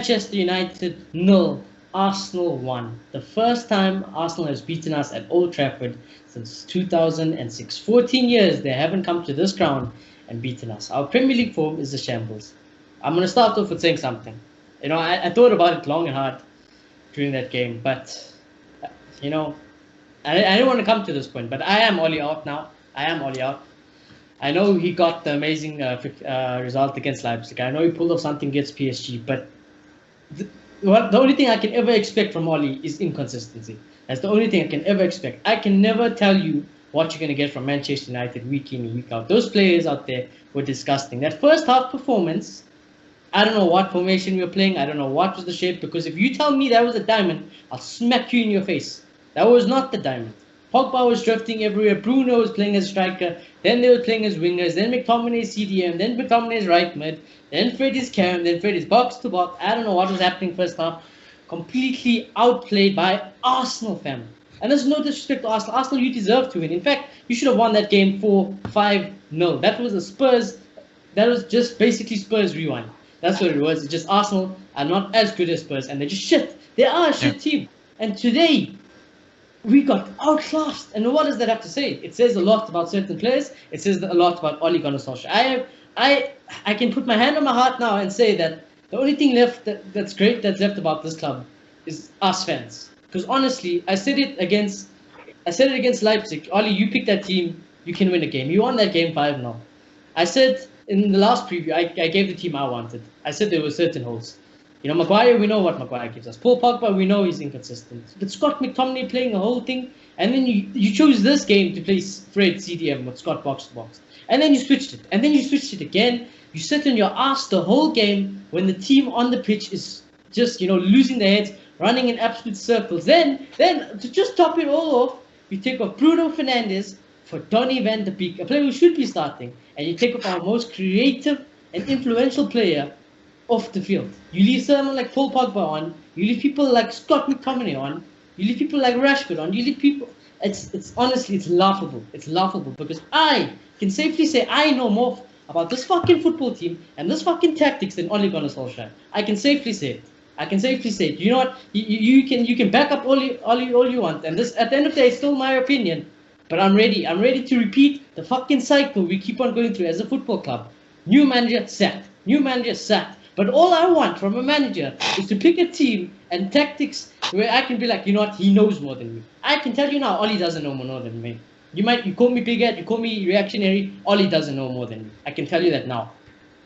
Manchester United 0, Arsenal 1. The first time Arsenal has beaten us at Old Trafford since 2006. 14 years they haven't come to this ground and beaten us. Our Premier League form is a shambles. I'm going to start off with saying something. I thought about it long and hard during that game, but, you know, I didn't want to come to this point, but I am Ollie out now. I am Ollie out. I know he got the amazing result against Leipzig. I know he pulled off something against PSG, but the only thing I can ever expect from Oli is inconsistency. That's the only thing I can ever expect. I can never tell you what you're going to get from Manchester United week in, week out. Those players out there were disgusting. That first half performance, I don't know what formation we were playing. I don't know what was the shape. Because if you tell me that was a diamond, I'll smack you in your face. That was not the diamond. Pogba was drifting everywhere. Bruno was playing as striker. Then they were playing as wingers. Then McTominay CDM. Then McTominay's right mid. Then Freddy's cam. Then Freddy's box to box. I don't know what was happening first half. Completely outplayed by Arsenal, fam. And there's no disrespect to Arsenal. Arsenal, you deserve to win. In fact, you should have won that game 4-5-0. That was a Spurs. That was just basically Spurs rewind. That's what it was. It's just Arsenal are not as good as Spurs, and they're just shit. They are a shit team. And today, we got outclassed. And what does that have to say? It says a lot about certain players. It says a lot about Ole Gunnar Solskjaer. I can put my hand on my heart now and say that the only thing left that's left about this club is us fans. Because honestly, I said it against Leipzig. Ole, you pick that team, you can win a game. You won that game 5-0. I said in the last preview, I gave the team I wanted. I said there were certain holes. Maguire, we know what Maguire gives us. Paul Pogba, we know he's inconsistent. But Scott McTominay playing the whole thing, and then you chose this game to play Fred CDM with Scott box to box. And then you switched it. And then you switched it again. You sit on your ass the whole game when the team on the pitch is just, losing their heads, running in absolute circles. Then to just top it all off, you take off Bruno Fernandes for Donny van de Beek, a player who should be starting, and you take off our most creative and influential player off the field. You leave someone like Paul Pogba on. You leave people like Scott McTominay on. You leave people like Rashford on. You leave people. It's honestly, it's laughable. It's laughable because I can safely say I know more about this fucking football team and this fucking tactics than Ole Gunnar Solskjaer. I can safely say it. I can safely say it. You know what? You can back up all you want, and this at the end of the day, it's still my opinion. But I'm ready. I'm ready to repeat the fucking cycle we keep on going through as a football club. New manager sacked. New manager sacked. But all I want from a manager is to pick a team and tactics where I can be like, you know what, he knows more than me. I can tell you now, Ollie doesn't know more than me. You call me big head, you call me reactionary, Ollie doesn't know more than me. I can tell you that now.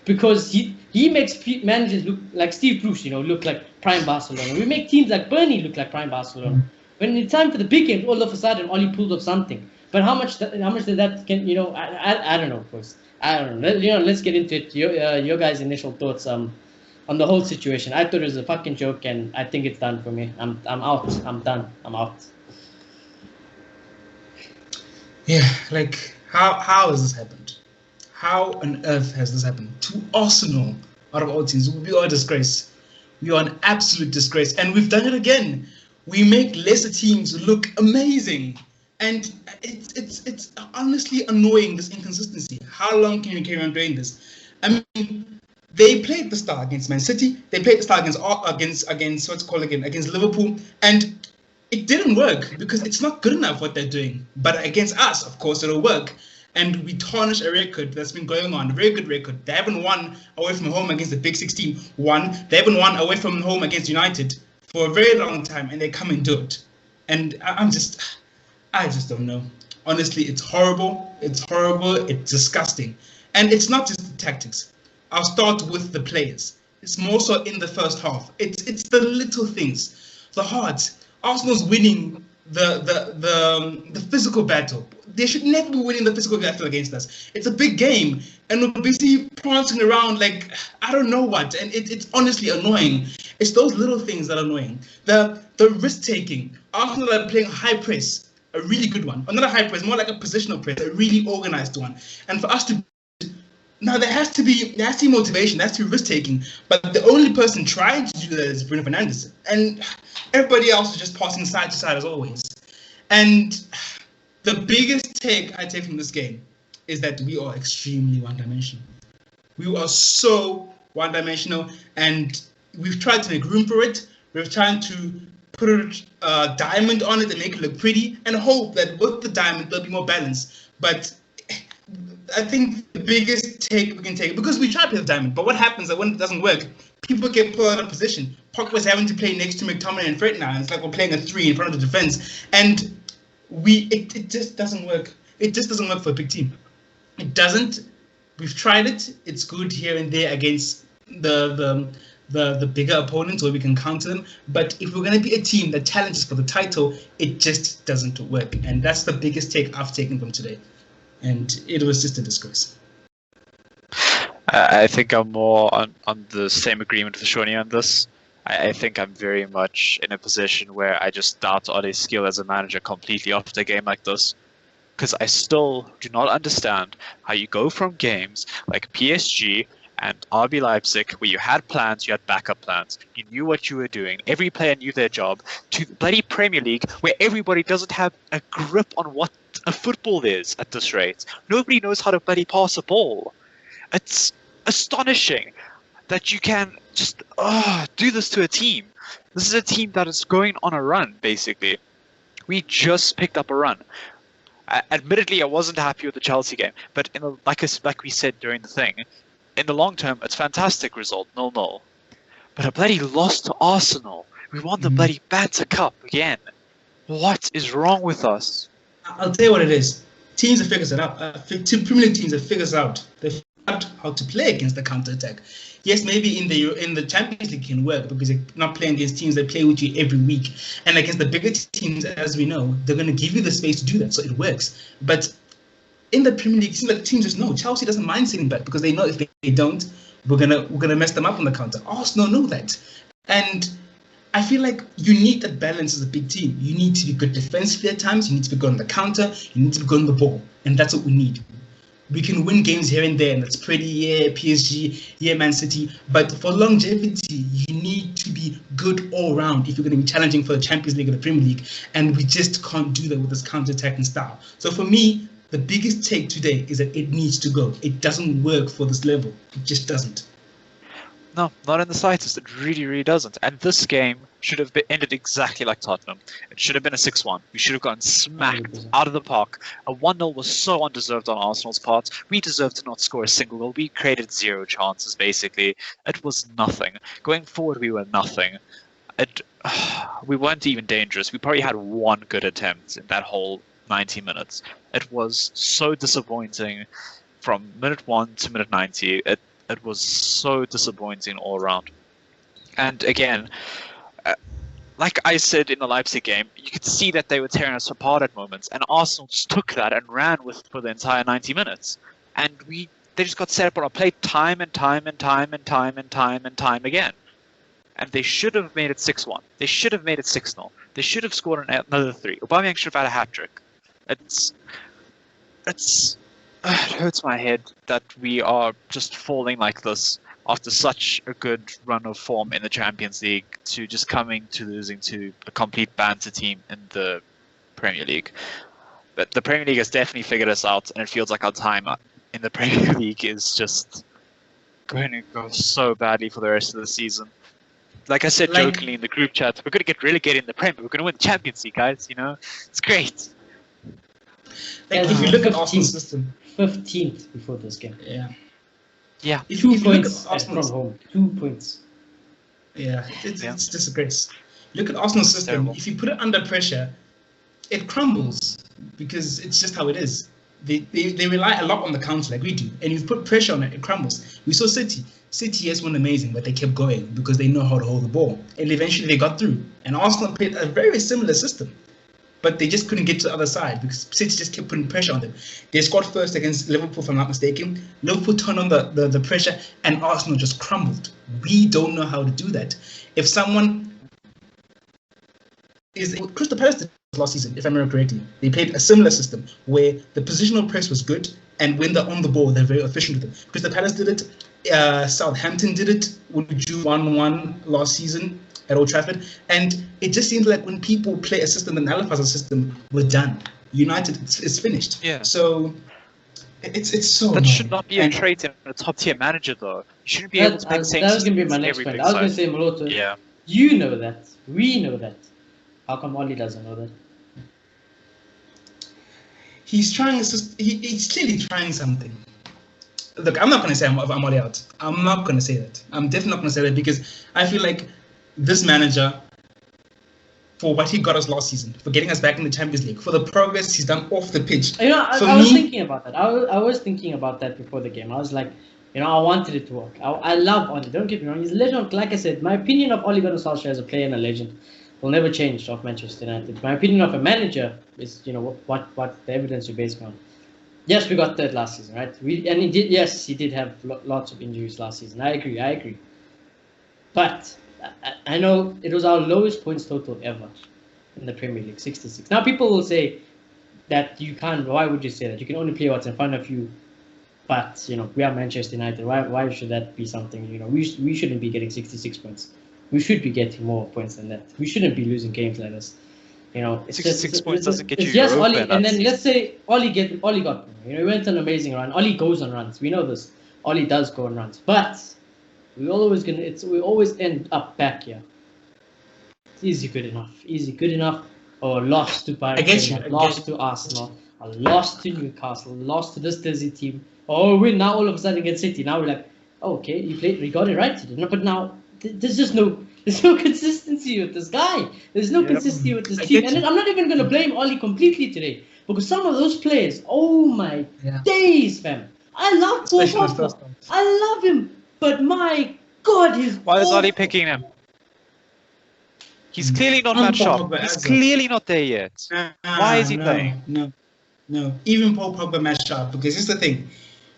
Because he makes managers look like Steve Bruce, look like prime Barcelona. We make teams like Burnley look like prime Barcelona. When it's time for the big games, all of a sudden, Ollie pulled off something. But how much did that can, I don't know, of course. I don't know. Let's get into it. Your guys' initial thoughts on the whole situation. I thought it was a fucking joke, and I think it's done for me. I'm out. I'm done. I'm out. Yeah, like how has this happened? How on earth has this happened to Arsenal out of all teams? We are a disgrace. We are an absolute disgrace, and we've done it again. We make lesser teams look amazing. And it's honestly annoying, this inconsistency. How long can you carry on doing this? I mean, they played the start against Man City. They played the start against what's called again against Liverpool, and it didn't work because it's not good enough what they're doing. But against us, of course, it'll work. And we tarnish a record that's been going on, a very good record. They haven't won away from home against the Big 16. They haven't won away from home against United for a very long time, and they come and do it. And I just don't know. Honestly, it's horrible. It's horrible. It's disgusting. And it's not just the tactics. I'll start with the players. It's more so in the first half. It's the little things, the hearts. Arsenal's winning the physical battle. They should never be winning the physical battle against us. It's a big game, and we're busy prancing around like I don't know what. And it's honestly annoying. It's those little things that are annoying. The risk taking. Arsenal are playing high press. A really good one. Or not a high press, more like a positional press, a really organized one. And for us to now there has to be motivation, there has to be risk taking. But the only person trying to do that is Bruno Fernandes. And everybody else is just passing side to side as always. And the biggest take I take from this game is that we are extremely one-dimensional. We are so one-dimensional, and we've tried to make room for it. We're trying to put a diamond on it and make it look pretty, and hope that with the diamond there'll be more balance. But I think the biggest take we can take, because we try to play the diamond, but what happens is when it doesn't work, people get put out of position. Pogba's having to play next to McTominay and Fred now, and it's like we're playing a 3 in front of the defense, and it just doesn't work. It just doesn't work for a big team. It doesn't. We've tried it. It's good here and there against the bigger opponents where we can counter them. But if we're going to be a team that challenges for the title, it just doesn't work. And that's the biggest take I've taken from today. And it was just a disgrace. I think I'm more on the same agreement with Shawnee on this. I think I'm very much in a position where I just doubt Ole's skill as a manager completely after a game like this. Because I still do not understand how you go from games like PSG and RB Leipzig, where you had plans, you had backup plans, you knew what you were doing, every player knew their job, to the bloody Premier League, where everybody doesn't have a grip on what a football is at this rate. Nobody knows how to bloody pass a ball. It's astonishing that you can just do this to a team. This is a team that is going on a run, basically. We just picked up a run. Admittedly, I wasn't happy with the Chelsea game, but like we said during the thing, in the long term, it's a fantastic result, 0-0. But a bloody loss to Arsenal. We won the bloody BANTER Cup again. What is wrong with us? I'll tell you what it is. Teams have figured it out. Premier League teams have figured it out. They've figured out how to play against the counter-attack. Yes, maybe in the Champions League can work because they're not playing against teams that play with you every week. And against the bigger teams, as we know, they're going to give you the space to do that, so it works. But in the Premier League, it seems like teams just know. Chelsea doesn't mind sitting back because they know if they don't, we're gonna mess them up on the counter. Arsenal know that, and I feel like you need that balance as a big team. You need to be good defensively at times. You need to be good on the counter. You need to be good on the ball, and that's what we need. We can win games here and there, and that's pretty, yeah, PSG, yeah, Man City. But for longevity, you need to be good all round if you're going to be challenging for the Champions League or the Premier League. And we just can't do that with this counter-attacking style. So for me, the biggest take today is that it needs to go. It doesn't work for this level. It just doesn't. No, not in the slightest. It really, really doesn't. And this game should have ended exactly like Tottenham. It should have been a 6-1. We should have gotten smacked 100%. out of the park. A 1-0 was so undeserved on Arsenal's part. We deserved to not score a single goal. We created 0 chances, basically. It was nothing. Going forward, we were nothing. We weren't even dangerous. We probably had 1 good attempt in that whole 90 minutes. It was so disappointing from minute 1 to minute 90. It was so disappointing all around. And again, like I said in the Leipzig game, you could see that they were tearing us apart at moments, and Arsenal just took that and ran with for the entire 90 minutes. And they just got set up on our plate time and time and time and time and time and time again. And they should have made it 6-1. They should have made it 6-0. They should have scored another 3. Aubameyang should have had a hat-trick. It hurts my head that we are just falling like this after such a good run of form in the Champions League to just coming to losing to a complete banter team in the Premier League. But the Premier League has definitely figured us out, and it feels like our time in the Premier League is just going to go so badly for the rest of the season. Like I said jokingly in the group chat, we're going to get relegated in the Premier. We're going to win the Champions League, guys. You know, it's great. Like, if you look at Arsenal's system, 15th before this game. Yeah. If 2 you look points at Arsenal's, from home. 2 points. yeah, it's just a grace. Look at Arsenal's system. Terrible. If you put it under pressure, it crumbles because it's just how it is. They rely a lot on the counter like we do, and if you put pressure on it, it crumbles. We saw City. City, yes, won amazing, but they kept going because they know how to hold the ball, and eventually they got through. And Arsenal played a very similar system, but they just couldn't get to the other side because City just kept putting pressure on them. They scored first against Liverpool, if I'm not mistaken. Liverpool turned on the pressure, and Arsenal just crumbled. We don't know how to do that. If someone Crystal Palace did last season, if I remember correctly, they played a similar system where the positional press was good, and when they're on the ball, they're very efficient with it. Crystal Palace did it. Southampton did it. We drew 1-1 last season at Old Trafford, and it just seems like when people play a system that nullifies a system, we're done. United is finished. Yeah. So It's so That should annoying. not be a And trait in a top tier manager, though. You shouldn't be able to make the same that was going to be my systems in next every point. big I was going to side. say, Moloto, Yeah. you know that. We know that. How come Oli doesn't know that? he's trying. He's clearly trying something. Look, I'm not going to say I'm already out. I'm not going to say that. I'm definitely not going to say that because I feel like this manager, for what he got us last season, for getting us back in the Champions League, for the progress he's done off the pitch. You know, For I was me- thinking about that. I was thinking about that before the game. I was like, you know, I wanted it to work. I love Oli. Don't get me wrong. He's a legend. Like I said, my opinion of Ole Gunnar Solskjaer as a player and a legend will never change of Manchester United. My opinion of a manager is, you know, what the evidence you're basing on. Yes, we got third last season, right? He did. Yes, he did have lots of injuries last season. I agree. But I know it was our lowest points total ever in the Premier League, 66. Now people will say that you can't. Why would you say that? You can only play what's in front of you. But you know, we are Manchester United. Why should that be something? You know, we shouldn't be getting 66 points. We should be getting more points than that. We shouldn't be losing games like this. You know, it's 66 just, points doesn't get it's you just Europa Oli, in that and then season. let's say Oli got. You know, he went on an amazing run. Oli goes on runs. We know this. Oli does go on runs, but we always end up back here. Easy good enough, or lost to I get you. Bayern, lost to Arsenal, or lost to Newcastle, lost to this dizzy team, or win now all of a sudden against City. Now we're like, oh, okay, you got it right, you know, but now there's just there's no consistency with this guy. There's no consistency with this I team, get and you. I'm not even gonna blame Oli completely today because some of those players, oh my Yeah. days, fam. I love Paul Especially in the first Pogba. half. I love him, but my God, he's Why is Oli awful. picking him? He's clearly not And match Paul sharp. Pogba He's as well. clearly not there yet. Why is he playing? No. Even Paul Pogba matched up because here's the thing: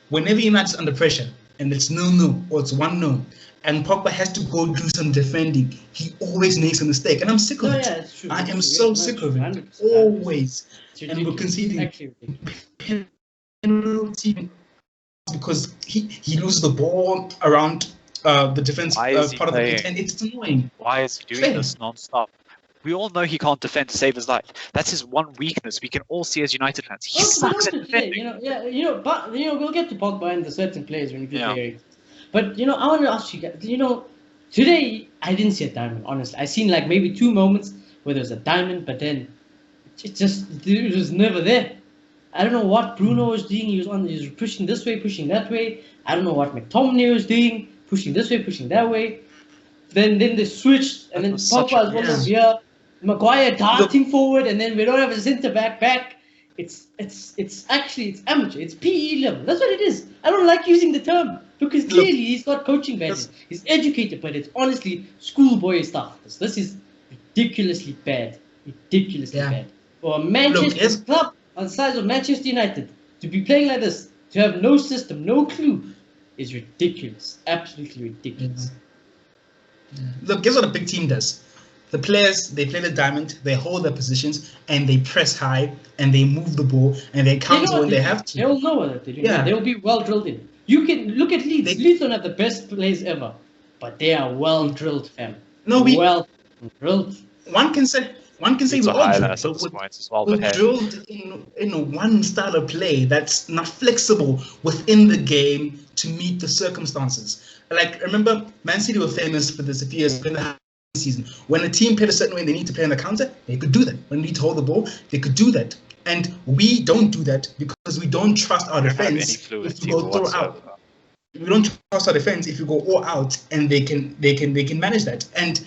whenever United's under pressure and it's 0-0 or it's 1-0, and Pogba has to go do some defending, he always makes a mistake, and I'm sick of No, it. yeah, it's true. I It's am true. so Yeah, sick no, of it. 100%. Always, It's and we're ridiculous. conceding Actually ridiculous. penalty because he loses the ball around the defense Why is he part of the pitch, playing? and it's annoying. Why is he doing Fair. this non-stop? We all know he can't defend to save his life. That's his one weakness. We can all see as United fans. He sucks at Today, defending. but we'll get to Pogba and the certain players when we get Yeah. there. But I want to ask you guys. Today I didn't see a diamond. Honestly, I seen like maybe 2 moments where there was a diamond, but then it was never there. I don't know what Bruno was doing. He was pushing this way, pushing that way. I don't know what McTominay was doing, pushing this way, pushing that way. Then they switched, and That then was such Pogba a as well mess. as here. Maguire darting forward, and then we don't have a centre back. It's amateur. It's PE level. That's what it is. I don't like using the term because clearly he's got coaching badges. He's educated, but it's honestly schoolboy stuff. This is ridiculously bad. Ridiculously Yeah. bad. For a Manchester club on the size of Manchester United to be playing like this, to have no system, no clue, is ridiculous. Absolutely ridiculous. Look, guess what a big team does? The players, they play the diamond, they hold their positions, and they press high, and they move the ball, and they counter when they have to. They'll know what they're doing. Yeah. They'll be well drilled in. You can look at Leeds. They- Leeds don't have the best players ever, but they are well drilled, fam. No, well drilled. One can say It's we're a all high drilled, at but this we're- point as well. we're But hey, drilled in one style of play that's not flexible within the game to meet the circumstances. Like, remember, Man City were famous for this a few years ago in the season. When a team played a certain way and they need to play on the counter, they could do that. When they need to hold the ball, they could do that. And we don't do that because we don't trust our we don't have any defense if fluidity you go throw whatsoever. out. We don't trust our defense if you go all out, and they can manage that. And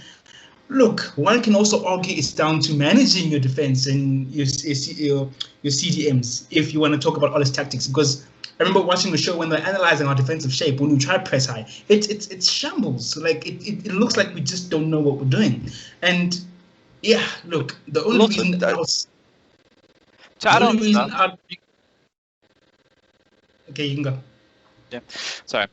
look, one can also argue it's down to managing your defense and your CDMs if you want to talk about all his tactics. Because I remember watching the show when they're analyzing our defensive shape. When we try to press high, it's shambles. Like it looks like we just don't know what we're doing. And yeah, look, the only Lots of reason that- I was To add the on only to reason that, okay, you can go. sorry.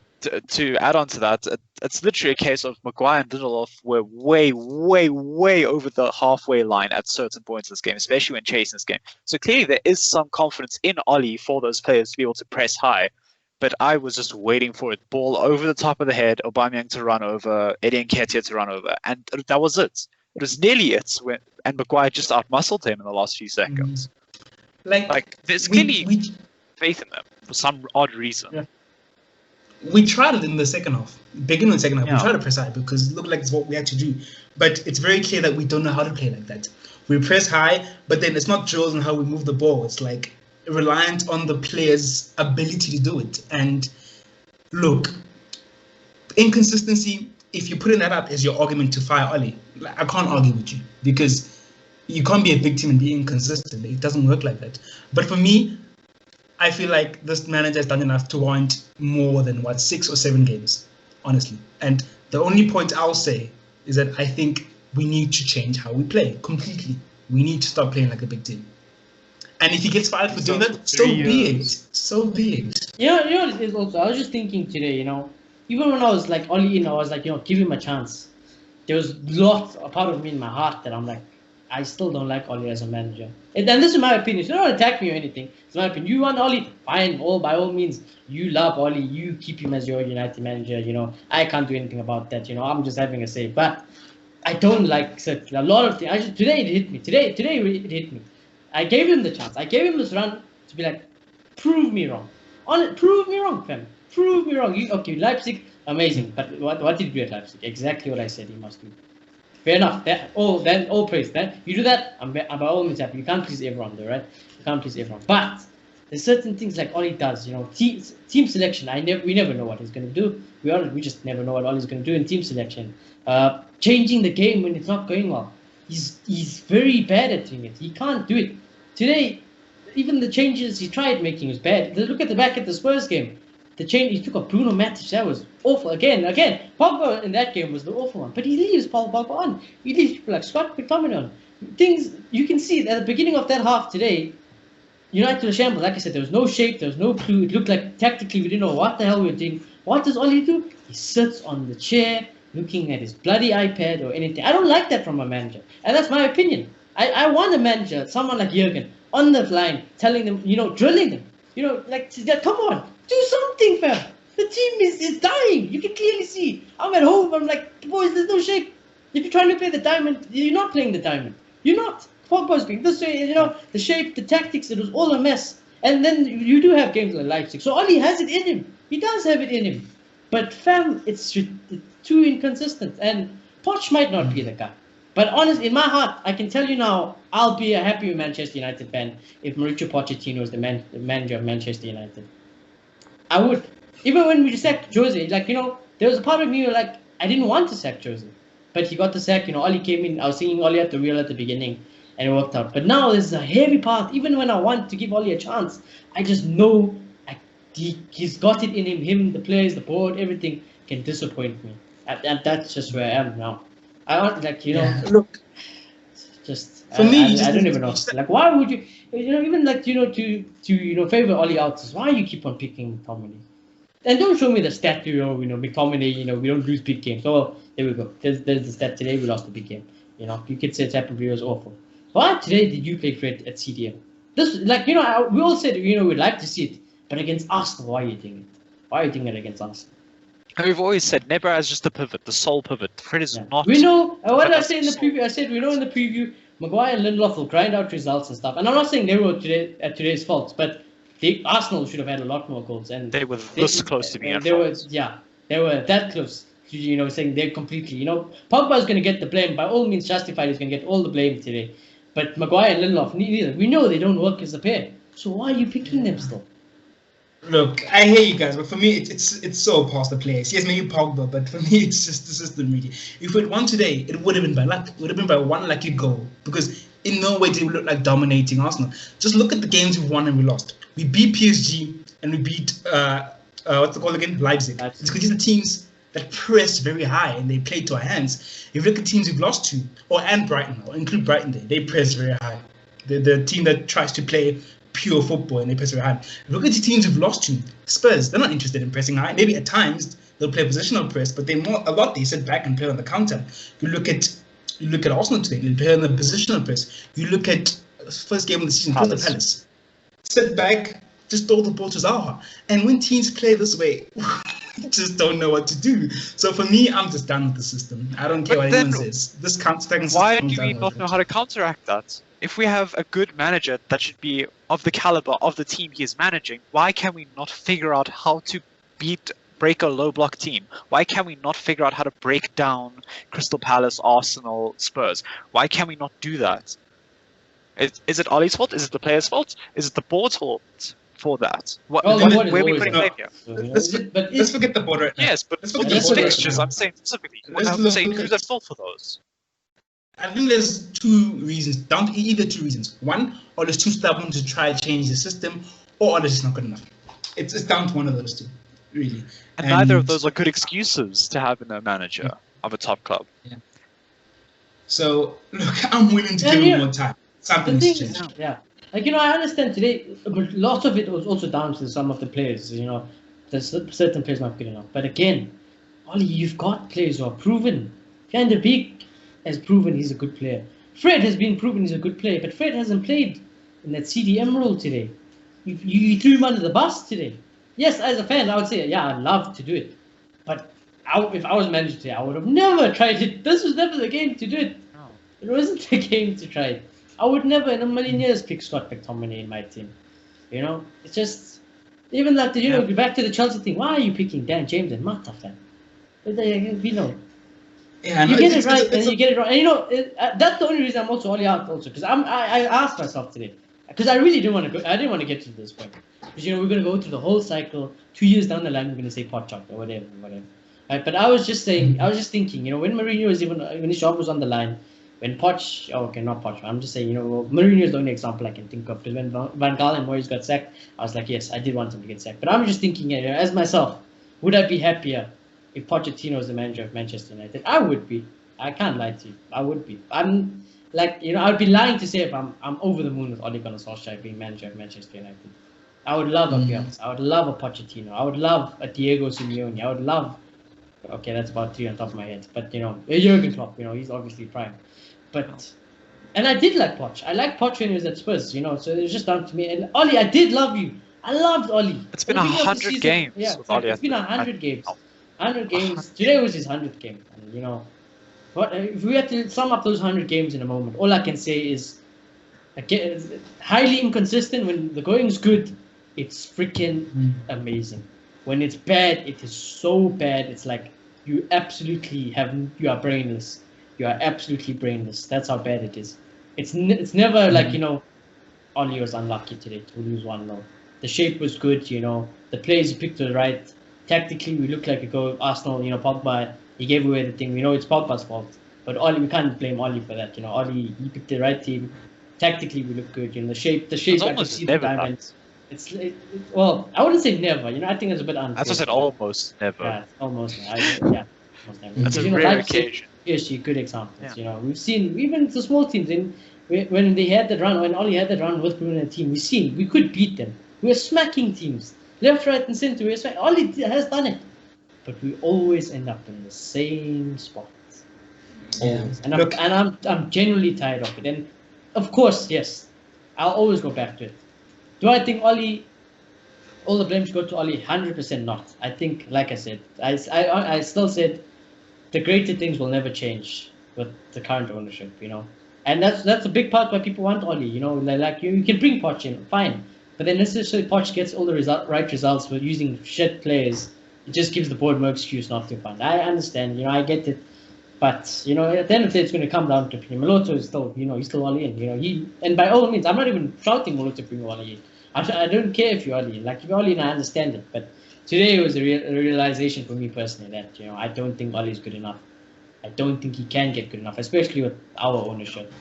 To add on to that, it's literally a case of Maguire and Lindelof were way, way, way over the halfway line at certain points in this game, especially when chasing this game. So clearly there is some confidence in Oli for those players to be able to press high. But I was just waiting for it. Ball over the top of the head, Aubameyang to run over, Eddie Nketiah to run over. And that was it. It was nearly it. And Maguire just outmuscled him in the last few seconds. Like Like, there's clearly... faith in them for some odd reason. Yeah. We tried it in the second half. Beginning of the second half, Yeah. we tried to press high because it looked like it's what we had to do. But it's very clear that we don't know how to play like that. We press high, but then it's not drills on how we move the ball. It's like reliant on the player's ability to do it. And look, inconsistency, if you're putting that up as your argument to fire Oli, I can't argue with you because you can't be a victim and be inconsistent. It doesn't work like that. But for me, I feel like this manager has done enough to warrant more than 6 or 7 games, honestly. And the only point I'll say is that I think we need to change how we play completely. We need to start playing like a big team. And if he gets fired for doing that, so be it. So be it. You know, it's also, I was just thinking today, even when I was like Oli in, I was like, give him a chance. There was a part of me in my heart that I'm like, I still don't like Oli as a manager. And this is my opinion. So don't attack me or anything. It's my opinion. You want Oli, fine. By all means, you love Oli. You keep him as your United manager. I can't do anything about that. I'm just having a say. But I don't like a lot of things. Today it hit me. Today it hit me. I gave him the chance. I gave him this run to be like, prove me wrong. Prove me wrong, fam. Prove me wrong. Okay, Leipzig, amazing. But what did you do at Leipzig? Exactly what I said he must do. Fair enough. All praise. That you do that, I'm by all means happy. You can't please everyone, though, right? You can't please everyone. But there's certain things like Oli does. Team selection. We never know what he's going to do. We just never know what Oli's going to do in team selection. Changing the game when it's not going well. He's very bad at doing it. He can't do it. Today, even the changes he tried making was bad. Look at the back at the Spurs game. The change he took off Bruno Matic, that was awful. Again, Pogba in that game was the awful one. But he leaves Paul Pogba on. He leaves people like Scott McTominay on. Things you can see at the beginning of that half today, United were shambles. Like I said, there was no shape, there was no clue. It looked like tactically we didn't know what the hell we were doing. What does Oli do? He sits on the chair looking at his bloody iPad or anything. I don't like that from a manager. And that's my opinion. I want a manager, someone like Jurgen, on the line, telling them, drilling them. Come on. Do something, fam. The team is dying. You can clearly see. I'm at home. I'm like, boys, there's no shape. If you're trying to play the diamond, you're not playing the diamond. You're not. Pogba's being this way, the shape, the tactics, it was all a mess. And then you do have games like Leipzig. So Oli has it in him. He does have it in him. But fam, it's too inconsistent. And Poch might not be the guy. But honestly, in my heart, I can tell you now, I'll be a happy Manchester United fan if Mauricio Pochettino is the manager of Manchester United. I would. Even when we sacked Jose, there was a part of me where, I didn't want to sack Jose. But he got the sack, Oli came in, I was singing Oli at the wheel at the beginning, and it worked out. But now there's a heavy part, even when I want to give Oli a chance, I just know he's got it in him, the players, the board, everything can disappoint me. And that's just where I am now. I want, Look, just for me, I don't even know. Why would you, even to favor Oli out? Why you keep on picking McTominay? And don't show me the stat, McTominay, we don't lose big games. Oh, there we go. There's the stat today. We lost the big game. You could say it's happened. It was awful. Why today did you play Fred at CDM? This, we all said, we'd like to see it, but against Arsenal, why are you doing it? Why are you doing it against Arsenal? And we've always said Nebra is just the pivot, the sole pivot. Fred is not. We know. What did I say in the preview? I said we know in the preview, Maguire and Lindelof will grind out results and stuff. And I'm not saying they were today's faults, but Arsenal should have had a lot more goals. And they were this close to being at they were that close. Saying they're completely. Pogba is going to get the blame. By all means, justified. He's going to get all the blame today. But Maguire and Lindelof, neither. We know they don't work as a pair. So why are you picking them still? Look, I hear you guys, but for me, it's so past the place. Yes, maybe Pogba, but for me, it's just the system, really. If we'd won today, it would have been by luck. It would have been by one lucky goal, because in no way did we look like dominating Arsenal. Just look at the games we won and we lost. We beat PSG and we beat what's it called again? Leipzig. It's because these are teams that press very high and they play to our hands. If you look at teams we've lost to, and Brighton, or include Brighton there, they press very high. The team that tries to play pure football and they press very high. Look at the teams we've lost to. Spurs, they're not interested in pressing high. Maybe at times they'll play positional press, but they sit back and play on the counter. You look at Arsenal today, they play on the positional press. You look at first game of the season, Crystal Palace. Sit back, just throw the ball to Zaha. And when teams play this way, just don't know what to do. So for me, I'm just done with the system. I don't care what anyone says. This counter-attacking system. Why do we not know how to counteract that? if we have a good manager that should be of the caliber of the team he is managing, why can we not figure out how to break a low block team? Why can we not figure out how to break down Crystal Palace, Arsenal, Spurs? Why can we not do that? Is it Ollie's fault? Is it the players' fault? Is it the board's fault for that? Well, the board is where are we always putting on. blame here? So, you know, Let's forget the board right now. Yes, but Let's for forget the these board right fixtures, now. I'm saying specifically. Let's I'm look saying at- who's at fault for those? I think there's two reasons, either two reasons. One, or is too stubborn to try to change the system, or it's just not good enough. It's down to one of those two, really. And neither of those are good excuses to have in a manager of a top club. So, look, I'm willing to Yeah, give yeah. him more time. The Something's thing changed. is, yeah, like I understand today, but lots of it was also down to some of the players. There's certain players not good enough. But again, Ollie, you've got players who are proven. Van der Beek has proven he's a good player. Fred has been proven he's a good player, but Fred hasn't played in that CDM role today. You threw him under the bus today. Yes, as a fan, I would say, yeah, I'd love to do it. But if I was manager today, I would have never tried it. This was never the game to do it. No. It wasn't the game to try it. I would never in a million years pick Scott McTominay in my team. It's just, even like back to the Chelsea thing. Why are you picking Dan James and Mata, fam? Yeah, You get it right and you get it wrong. And that's the only reason I'm also only out also because I asked myself today because I really didn't want to go. I didn't want to get to this point because we're gonna go through the whole cycle. 2 years down the line, we're gonna say pot chop or whatever. Right? But I was just saying, I was just thinking, when Mourinho was when his job was on the line, when Poch, not Poch. I'm just saying, Mourinho is the only example I can think of. Because when Van Gaal and Moyes got sacked, I was like, yes, I did want him to get sacked. But I'm just thinking, as myself, would I be happier if Pochettino was the manager of Manchester United? I would be. I can't lie to you. I would be. I'm like, I'd be lying to say if I'm over the moon with Ole Gunnar Solskjaer being manager of Manchester United. I would love a Bielsa. I would love a Pochettino. I would love a Diego Simeone. I would love. Okay, that's about 3 on top of my head. But a Jurgen Klopp. He's obviously prime. But and I did like Poch. I liked Poch when he was at Spurs. So it was just down to me. And Ollie, I did love you. I loved Ollie. It's been 100 games. Yeah, with Ollie it's been 100 games. 100 games. Today was his 100th game. And what if we had to sum up those 100 games in a moment? All I can say is, again, highly inconsistent. When the going's good, it's freaking amazing. When it's bad, it is so bad. It's like you are brainless. You are absolutely brainless. That's how bad it is. It's never like Ollie was unlucky today to lose 1-0. The shape was good. The players picked to the right. Tactically, we looked like a goal. Arsenal, Pogba, he gave away the thing. We know it's Pogba's fault, but Ollie, we can't blame Ollie for that. Ollie, he picked the right team. Tactically, we look good. The shape. It's I could see the never diamond. Well, I wouldn't say never. I think it's a bit unfair. As I said, almost never. Yeah, almost. Almost never. That's a rare occasion. PSG, good examples. We've seen even the small teams when they had that run, when Ollie had that run with Bruno and the team, we could beat them. We were smacking teams left, right, and centre. We were smacking. Ollie has done it, but we always end up in the same spot. Always. And I'm genuinely tired of it. And of course, yes, I'll always go back to it. Do I think Ollie? All the blame should go to Ollie? 100% not. I think, like I said, I still said the greater things will never change with the current ownership, and that's a big part why people want Ollie. Like you can bring Poch in, fine, but then necessarily Poch gets all the right results with using shit players. It just gives the board more excuse not to fund. I understand, I get it, but at the end of the day, it's going to come down to Moloto is still, he's still Ollie in. And by all means, I'm not even shouting Moloto bring Ollie in. I don't care if you're Ollie in. Like if you're Ollie in, I understand it, but today it was a realization for me personally that I don't think Ollie is good enough. I don't think he can get good enough, especially with our ownership.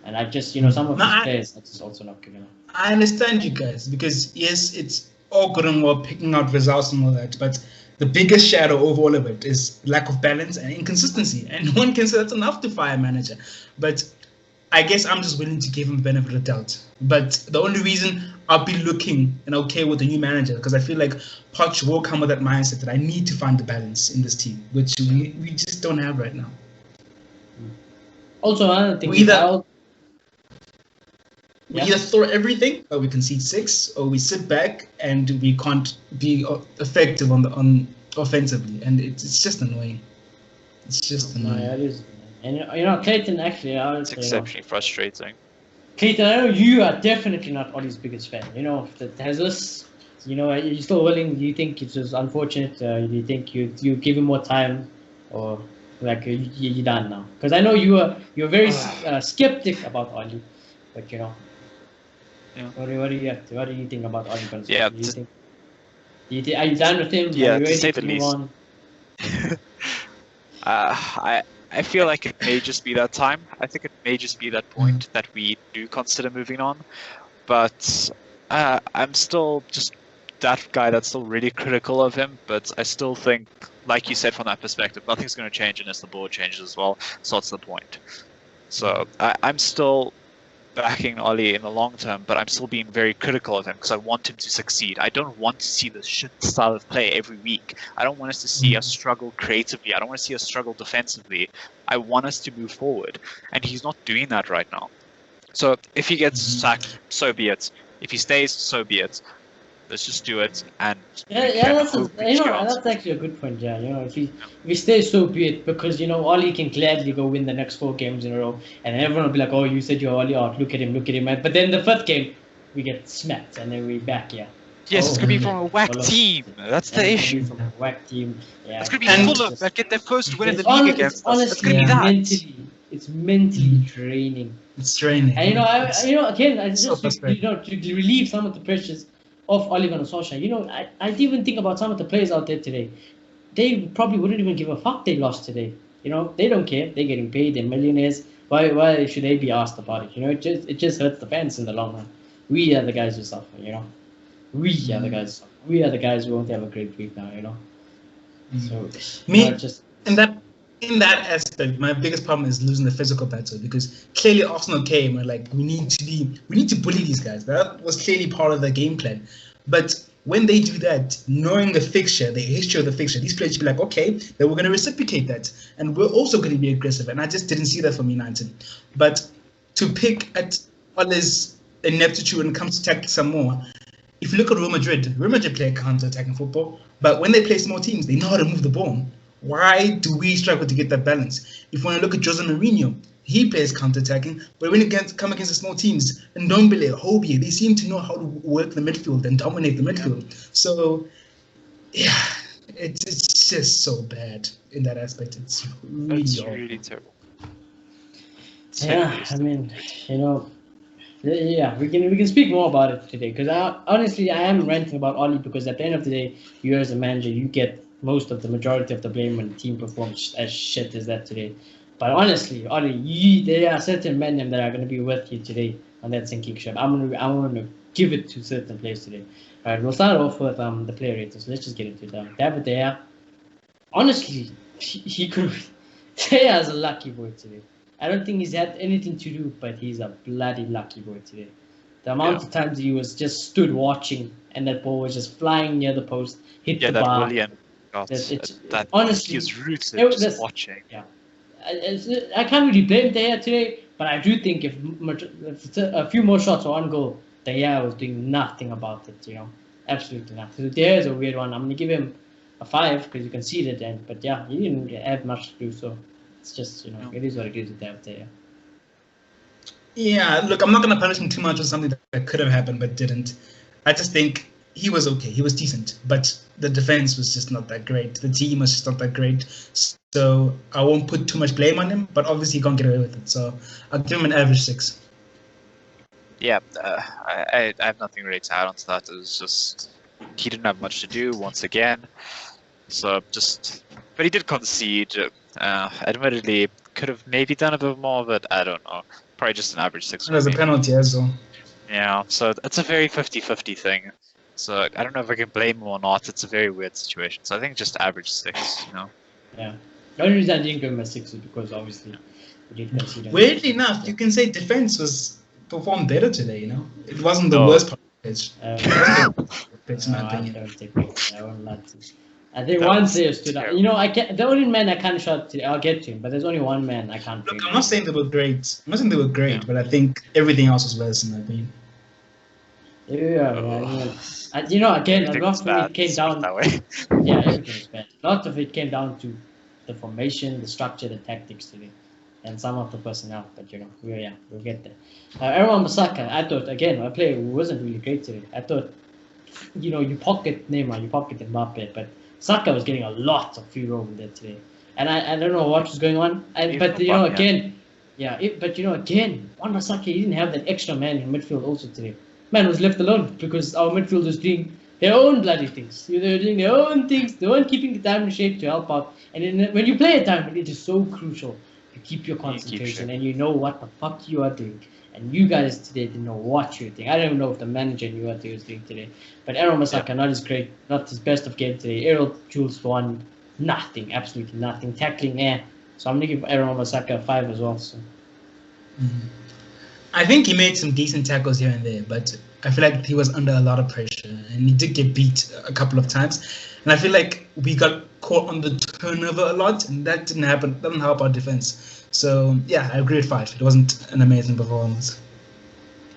And I just some of his players are just also not good enough. I understand you guys because yes, it's all good and well picking out results and all that, but the biggest shadow over all of it is lack of balance and inconsistency. And one can say that's enough to fire a manager. But I guess I'm just willing to give him the benefit of the doubt. But the only reason I'll be looking and okay with the new manager because I feel like Poch will come with that mindset that I need to find the balance in this team, which we just don't have right now. Also, another thing, we either throw everything, or we concede 6, or we sit back and we can't be effective on offensively, and it's just annoying. It's just annoying. Yeah, it is. And Clayton actually, it's exceptionally frustrating. Clayton, I know you are definitely not Ollie's biggest fan. You know, has this, you know, are you still willing? Do you think it's just unfortunate? Do you think you give him more time, or like you're done now? Because I know you're very skeptic about Ollie, but you know, Yeah. what do you think about Ollie Gunnar Yeah, Solskjaer? Are you done with him? Are yeah, you to say ready the to move least. on? I feel like it may just be that time. I think it may just be that point that we do consider moving on. But I'm still just that guy that's still really critical of him. But I still think, like you said, from that perspective, nothing's going to change unless the board changes as well. So what's the point? So I'm still backing Ollie in the long term, but I'm still being very critical of him because I want him to succeed. I don't want to see the shit style of play every week. I don't want us to see us struggle creatively. I don't want to see us struggle defensively. I want us to move forward, and he's not doing that right now. So if he gets sacked, so be it. If he stays, so be it. Let's just do it, and That's hope we just get on. that's actually a good point, yeah. You know, if he stays, so be it, because you know Ollie can gladly go win the next 4 games in a row, and everyone will be like, "Oh, you said you're Ollie out. Look at him, look at him." But then the 5th game, we get smacked, and then we're back, yeah. Yes, it's Oh, gonna be from a whack Olo. team. That's And the it's gonna be issue. from a whack team. Yeah, It's gonna be And- Fulham that get their first win in the It's league against us. It's honestly gonna be that. mentally draining. It's training. And you know, again, I so just frustrating. to relieve some of the pressures of Oliver and Solskjaer. You know, I didn't even think about some of the players out there today. They probably wouldn't even give a fuck they lost today. You know, they don't care. They're getting paid. They're millionaires. Why should they be asked about it? You know, it just hurts the fans in the long run. We are the guys who suffer. You know, we are the guys. We are the guys who won't have a great week now. You know, so Me- you know, just In that aspect, my biggest problem is losing the physical battle, because clearly Arsenal came and like we need to bully these guys. That was clearly part of the game plan. But when they do that, knowing the fixture, the history of the fixture, these players should be like, okay, then we're going to reciprocate that, and we're also going to be aggressive. And I just didn't see that from United. But to pick at Ole's ineptitude when it comes to tactics some more, if you look at Real Madrid play counter-attacking football, but when they play small teams, they know how to move the ball. Why do we struggle to get that balance? If you want to look at Jose Mourinho, he plays counter-attacking, but when it come against the small teams, and Ndombele, Hobie, they seem to know how to work the midfield and dominate the midfield. So, yeah, it's just so bad in that aspect. It's really That's awful. really terrible. yeah. I mean, you know. Yeah, we can speak more about it today, because honestly I am ranting about Ollie, because at the end of the day, you as a manager, you get most of the majority of the blame when the team performs as shit as that today. But honestly, Ollie, there are certain men that are going to be with you today on that sinking ship. I'm gonna give it to certain players today. All right, we'll start off with the player ratings. Let's just get into them. David Dea, honestly, he could. Dea is a lucky boy today. I don't think he's had anything to do, but he's a bloody lucky boy today. The amount of times he was just stood watching, and that ball was just flying near the post, hit Yeah, the that bar. William got that. Honestly, He was rooted was just watching. Yeah, I can't really blame De Gea today, but I do think if a few more shots or one goal, De Gea was doing nothing about it. You know, absolutely nothing. So De Gea is a weird one. I'm gonna give him a 5 because you conceded, but yeah, he didn't have much to do. So it's just, you know, it is what it is with De Gea. Yeah, look, I'm not going to punish him too much on something that could have happened but didn't. I just think he was okay. He was decent, but the defense was just not that great. The team was just not that great. So I won't put too much blame on him, but obviously he can't get away with it. So I'll give him an average 6. Yeah, I have nothing really to add on to that. It was just he didn't have much to do once again. So but he did concede. Admittedly, could have maybe done a bit more, but I don't know. Probably just an average 6. And there's a penalty as well. Yeah, so it's a very 50-50 thing. So I don't know if I can blame him or not. It's a very weird situation. So I think just average 6, you know. Yeah. The only reason I didn't give him a 6 is because obviously we did concede. Weirdly enough, you can say defense was performed better today, you know? It wasn't the worst part of the pitch. Pitch, in my opinion. I don't think I won't lie to you. I think one player stood out. You know, the only man I can't shout today, I'll get to him, but there's only one man I can't. Look, I'm not saying they were great. I'm not saying they were great, but I think everything else was worse, in my opinion. Yeah, man. You know, again, a lot of it came down. That way. Yeah, everything was bad. A lot of it came down to the formation, the structure, the tactics today. and some of the personnel. But we'll get there. Aaron Masaka, I thought again a player who wasn't really great today. I thought you pocket Neymar, you pocket Mbappe, but Saka was getting a lot of free roam there today, and I don't know what was going on. But again, again, Wan Saka, he didn't have that extra man in midfield also today. Man was left alone because our midfield was doing their own bloody things. They were doing their own things. They weren't keeping the time in shape to help out. And when you play a time, it is so crucial to keep your concentration and you know what the fuck you are doing. And you guys today didn't know what you were doing. I don't even know if the manager knew what he was doing today. But Aaron Masaka, not as great, not his best of game today. Errol Jules won nothing, absolutely nothing. Tackling, So I'm going to give Aaron Masaka a 5 as well. So. I think he made some decent tackles here and there, but I feel like he was under a lot of pressure and he did get beat a couple of times. And I feel like we got caught on the turnover a lot, and that didn't happen. Doesn't help our defense. So yeah, I agree with 5. It wasn't an amazing performance.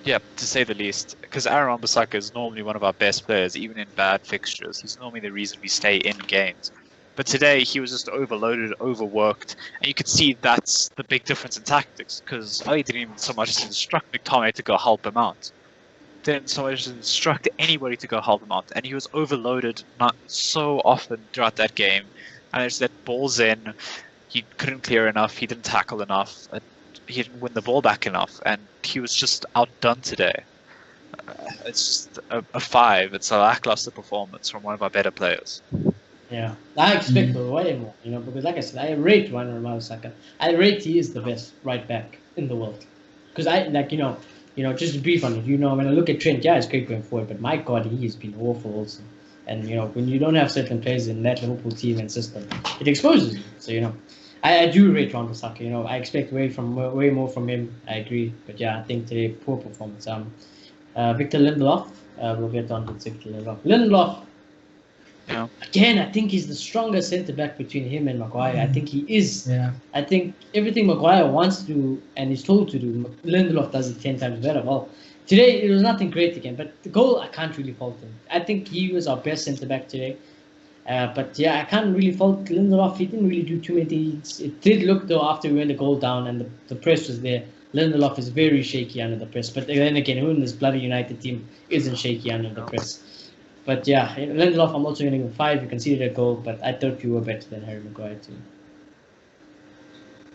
Yeah, to say the least. Because Aaron Wan-Bissaka is normally one of our best players, even in bad fixtures. He's normally the reason we stay in games. But today he was just overloaded, overworked, and you could see that's the big difference in tactics. Because Ali didn't even so much as instruct McTominay to go help him out. Didn't so much as instruct anybody to go help him out, and he was overloaded not so often throughout that game. And there's that balls in, he couldn't clear enough, he didn't tackle enough, he didn't win the ball back enough, and he was just outdone today. It's just a 5. It's a lackluster performance from one of our better players. Yeah, I expect way more, because like I said, I rate Wan Saka. I rate he is the best right back in the world. Because just to brief on it, when I look at Trent, yeah, it's great going forward, but my God, he has been awful also. And, when you don't have certain players in that Liverpool team and system, it exposes you. So, I do rate Wan Saka. I expect way more from him. I agree. But yeah, I think today, poor performance. Victor Lindelof, we'll get on to Victor Lindelof. Lindelof, again, I think he's the strongest centre-back between him and Maguire. I think he is. Yeah. I think everything Maguire wants to do and is told to do, Lindelof does it 10 times better. Well, today it was nothing great again, but the goal, I can't really fault him. I think he was our best centre-back today. But yeah, I can't really fault Lindelof. He didn't really do too many things. It did look, though, after we went the goal down and the press was there, Lindelof is very shaky under the press. But then again, who in this bloody United team isn't shaky under the press? But yeah, Lindelof, I'm also going to give him 5. You conceded a goal, but I thought you were better than Harry Maguire too.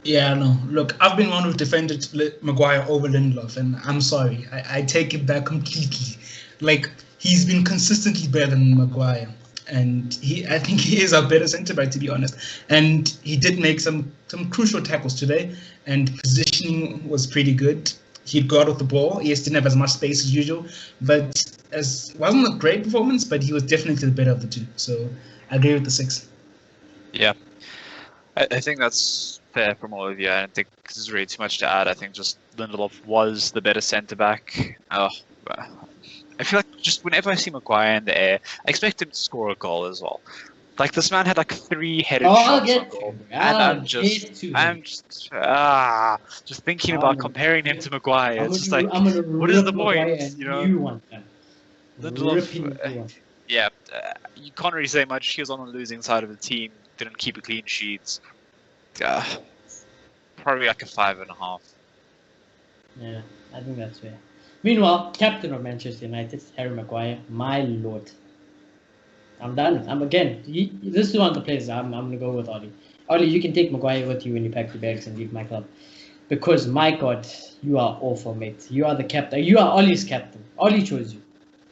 Yeah, no. Look, I've been one who defended Maguire over Lindelof, and I'm sorry. I take it back completely. Like, he's been consistently better than Maguire. And I think he is our better centre-back, to be honest. And he did make some crucial tackles today, and positioning was pretty good. He got off the ball. He didn't have as much space as usual, but wasn't a great performance, but he was definitely the better of the two. So I agree with the 6. Yeah, I think that's fair from all of you. I don't think there's really too much to add. I think just Lindelof was the better centre-back. I feel like just whenever I see Maguire in the air, I expect him to score a goal as well. Like, this man had like 3 headed shots on goal. And I'm just thinking about comparing him to Maguire. It's just like, what is the point? Lindelof, you can't really say much. He was on the losing side of the team, didn't keep a clean sheet. Probably like a 5.5. Yeah, I think that's fair. Meanwhile, captain of Manchester United, Harry Maguire, my lord. I'm done. This is one of the players I'm going to go with Ollie. Ollie, you can take Maguire with you when you pack your bags and leave my club. Because, my God, you are awful, mate. You are the captain. You are Ollie's captain. Ollie chose you.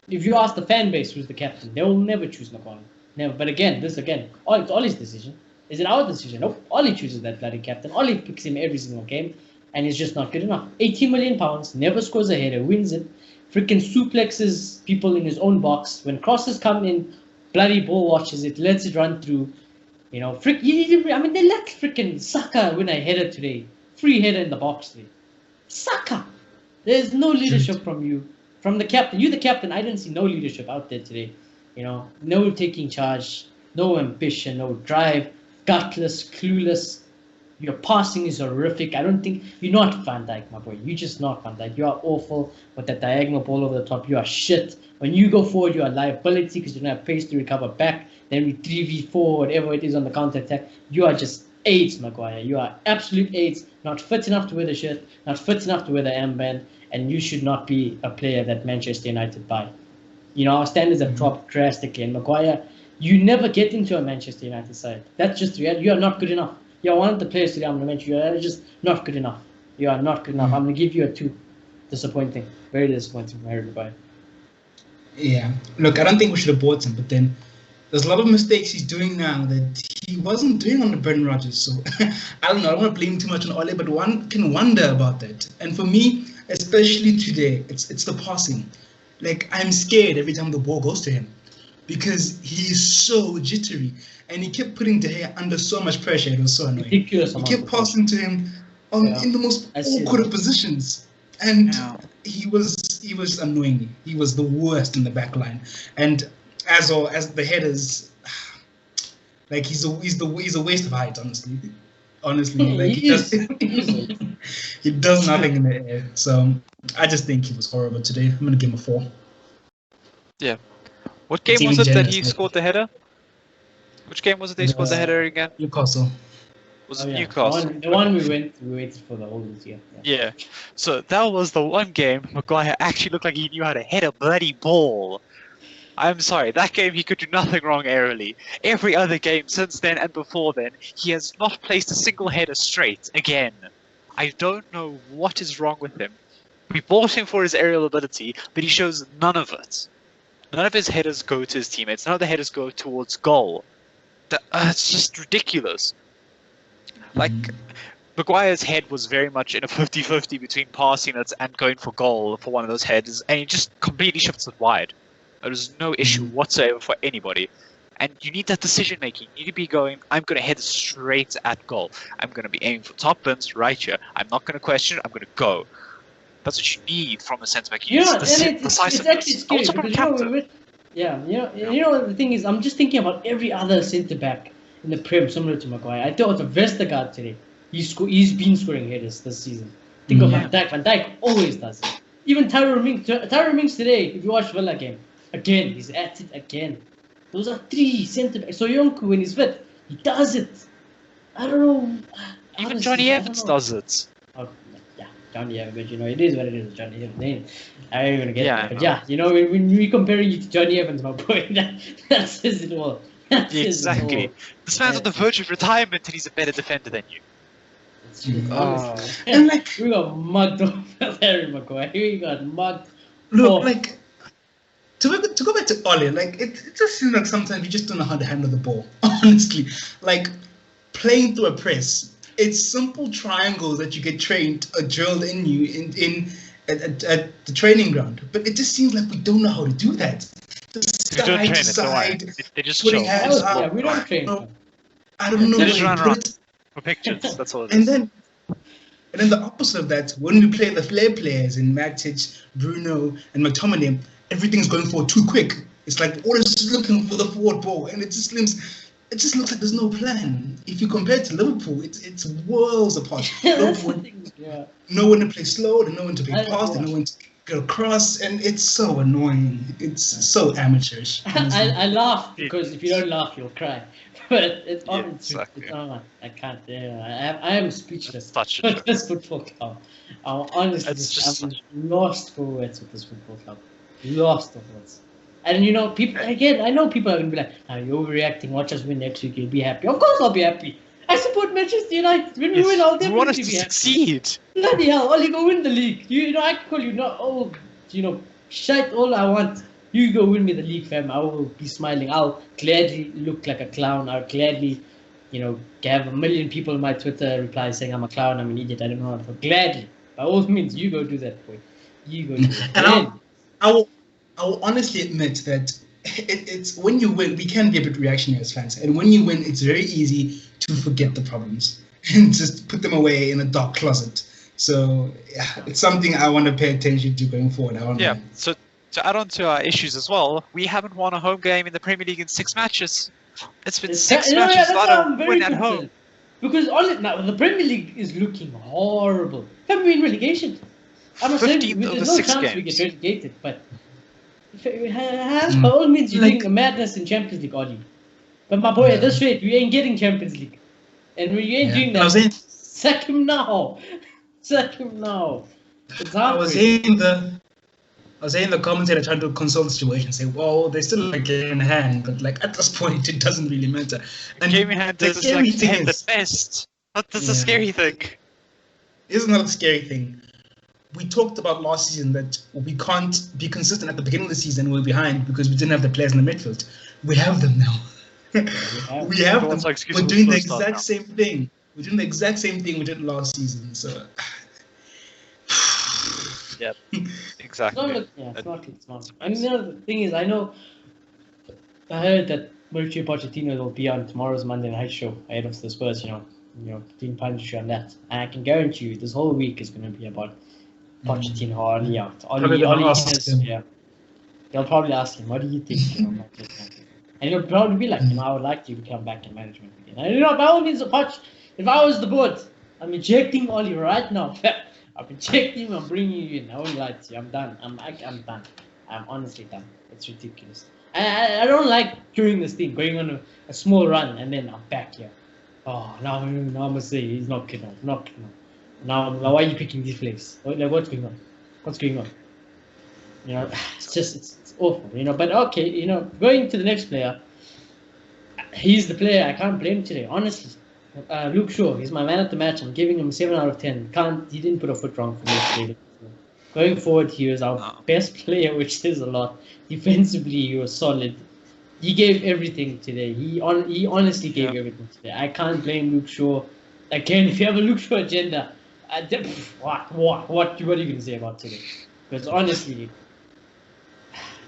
If you ask the fan base who's the captain, they will never choose Maguire. Never. But again, it's Ollie's decision. Is it our decision? Nope. Ollie chooses that bloody captain. Ollie picks him every single game. And he's just not good enough. 80 million pounds, never scores a header, wins it, freaking suplexes people in his own box. When crosses come in, bloody ball watches it, lets it run through. They let freaking Saka win a header today. Free header in the box today. Saka! There's no leadership from you. From the captain. You the captain, I didn't see no leadership out there today. No taking charge, no ambition, no drive, gutless, clueless. Your passing is horrific. I don't think you're not Van Dijk, my boy. You're just not Van Dijk. You are awful with that diagonal ball over the top. You are shit. When you go forward, you are a liability because you don't have pace to recover back. Then we 3v4, whatever it is on the counter attack. You are just AIDS, Maguire. You are absolute AIDS. Not fit enough to wear the shirt. Not fit enough to wear the armband. And you should not be a player that Manchester United buy. Our standards have dropped drastically. And Maguire, you never get into a Manchester United side. That's just reality. You are not good enough. You are one of the players today I'm going to mention. You are just not good enough. You are not good enough. I'm going to give you a 2. Disappointing. Very disappointing from Harry Maguire. Yeah. Look, I don't think we should have bought him, but then there's a lot of mistakes he's doing now that he wasn't doing on the Brendan Rodgers. So I don't know. I don't want to blame too much on Ole, but one can wonder about that. And for me, especially today, it's the passing. Like, I'm scared every time the ball goes to him because he's so jittery. And he kept putting De Gea under so much pressure. It was so annoying. Ridiculous. He kept passing to him in the most awkward of positions. And he was annoying me. He was the worst in the back line. And as the headers, like he's a waste of height, honestly. Like he does nothing in the air. So I just think he was horrible today. I'm gonna give him a 4. Yeah. What game was it that he scored the header? Which game was it they scored the header again? Newcastle. Was it Newcastle? The one we waited for the whole year. Yeah. So that was the one game Maguire actually looked like he knew how to hit a bloody ball. I'm sorry, that game he could do nothing wrong aerially. Every other game since then and before then, he has not placed a single header straight again. I don't know what is wrong with him. We bought him for his aerial ability, but he shows none of it. None of his headers go to his teammates. None of the headers go towards goal. It's just ridiculous. Like, Maguire's head was very much in a 50-50 between passing it and going for goal for one of those headers, and he just completely shifts it wide. There was no issue whatsoever for anybody. And you need that decision making. You need to be going, I'm going to head straight at goal. I'm going to be aiming for top bins right here. I'm not going to question it. I'm going to go. That's what you need from a centre back. It's actually scary also from captain. The thing is, I'm just thinking about every other centre back in the Prem similar to Maguire. I thought of Vestergaard today. He's been scoring headers this season. Think of Van Dijk. Van Dijk always does it. Even Tyrone Mings today, if you watch Villa game, again, he's at it again. Those are 3 centre backs. So Yonku, when he's fit, he does it. I don't know. Even Honestly, Johnny Evans does it. Oh, yeah, Johnny Evans, but it is what it is, Johnny Evans. I ain't gonna get it. But when we comparing you to Johnny Evans, my boy, that says it all. Exactly. This man's on the verge of retirement and he's a better defender than you. And we got mugged off Harry Maguire. We got mugged. Look, like to go back to Ole, like it just seems like sometimes you just don't know how to handle the ball. Honestly, like playing through a press, it's simple triangles that you get drilled in you at the training ground. But it just seems like we don't know how to do that. We don't train it, don't worry. They just show. Yeah, we don't train. I don't know. They just run around for pictures. That's all it is. And then the opposite of that, when we play the flair players in Matic, Bruno, and McTominay, everything's going forward too quick. It's like all is just looking for the forward ball, and it just looks like there's no plan. If you compare it to Liverpool, it's worlds apart. Liverpool, know when to play slow, they know when to play fast, they know when to go across, and it's so annoying. It's so amateurish. I laugh because if you don't laugh, you'll cry. But it's exactly. I can't. I am speechless. Such with this football club. I'm lost for words with this football club. Lost for words. And people again. I know people are gonna be like, "Oh, you're overreacting. Watch us win next week. You'll be happy." Of course, I'll be happy. I support Manchester United. When we win, I'll definitely want us to be happy. succeed. Bloody hell! I'll go win the league. I can call you shite all I want. You go win me the league, fam. I will be smiling. I'll gladly look like a clown. I'll gladly, have a million people on my Twitter reply saying I'm a clown, I'm an idiot, I don't know how to. Gladly. By all means, you go do that, boy. You go do that. And I will honestly admit that it's when you win, we can be a bit reactionary as fans. And when you win, it's very easy to forget the problems and just put them away in a dark closet. So it's something I want to pay attention to going forward. So to add on to our issues as well, we haven't won a home game in the Premier League in 6 matches. It's been 6 matches without a win at home. Because now the Premier League is looking horrible. Have we in relegation? I'm saying there's no chance we get relegated, but by all means you're doing a madness in Champions League, Ollie. But my boy, at this rate, we ain't getting Champions League. And when you ain't doing And I was that, saying, sack him now. Sack him now. It's I was heartbreaking. saying the commentator trying to console the situation, say, well, they still like game in hand, but like at this point, it doesn't really matter. And Game in hand the is scary like thing the is, best. That's Yeah. a scary thing. isn't that a scary thing? We talked about last season that we can't be consistent at the beginning of the season. We're behind because we didn't have the players in the midfield. We have them now. We have So them. what's our excuse We're for the doing the slow start exact now? same thing. We're doing the exact same thing we did last season. So. Yep, It's exactly. not look, yeah, it's not. I mean, the thing is, I heard that Mauricio Pochettino will be on tomorrow's Monday Night Show ahead of the Spurs. Team punishment on that, and I can guarantee you, this whole week is going to be about Pochettino or Oli out. Probably gonna ask Is, him. yeah. They'll probably ask him, "What do you think?" And he'll probably be like, "I would like you to come back in management again." And by all means, Poch, if I was the board, I'm ejecting Oli right now. I'm ejecting him. I'm bringing you in. I won't lie to you. I'm done. I'm done. I'm honestly done. It's ridiculous. I don't like during this thing going on a small run and then I'm back here. Oh, now I'm gonna say he's not good enough. Not good enough. Now why are you picking these players? Like what's going on? What's going on? It's awful. But okay. Going to the next player. He's the player I can't blame today. Honestly, Luke Shaw. He's my man of the match. I'm giving him 7 out of 10. He didn't put a foot wrong for me today. Going forward, he was our best player, which says a lot. Defensively, he was solid. He gave everything today. He honestly gave everything today. I can't blame Luke Shaw. Again, if you have a Luke Shaw agenda, what are you going to say about today? Because honestly,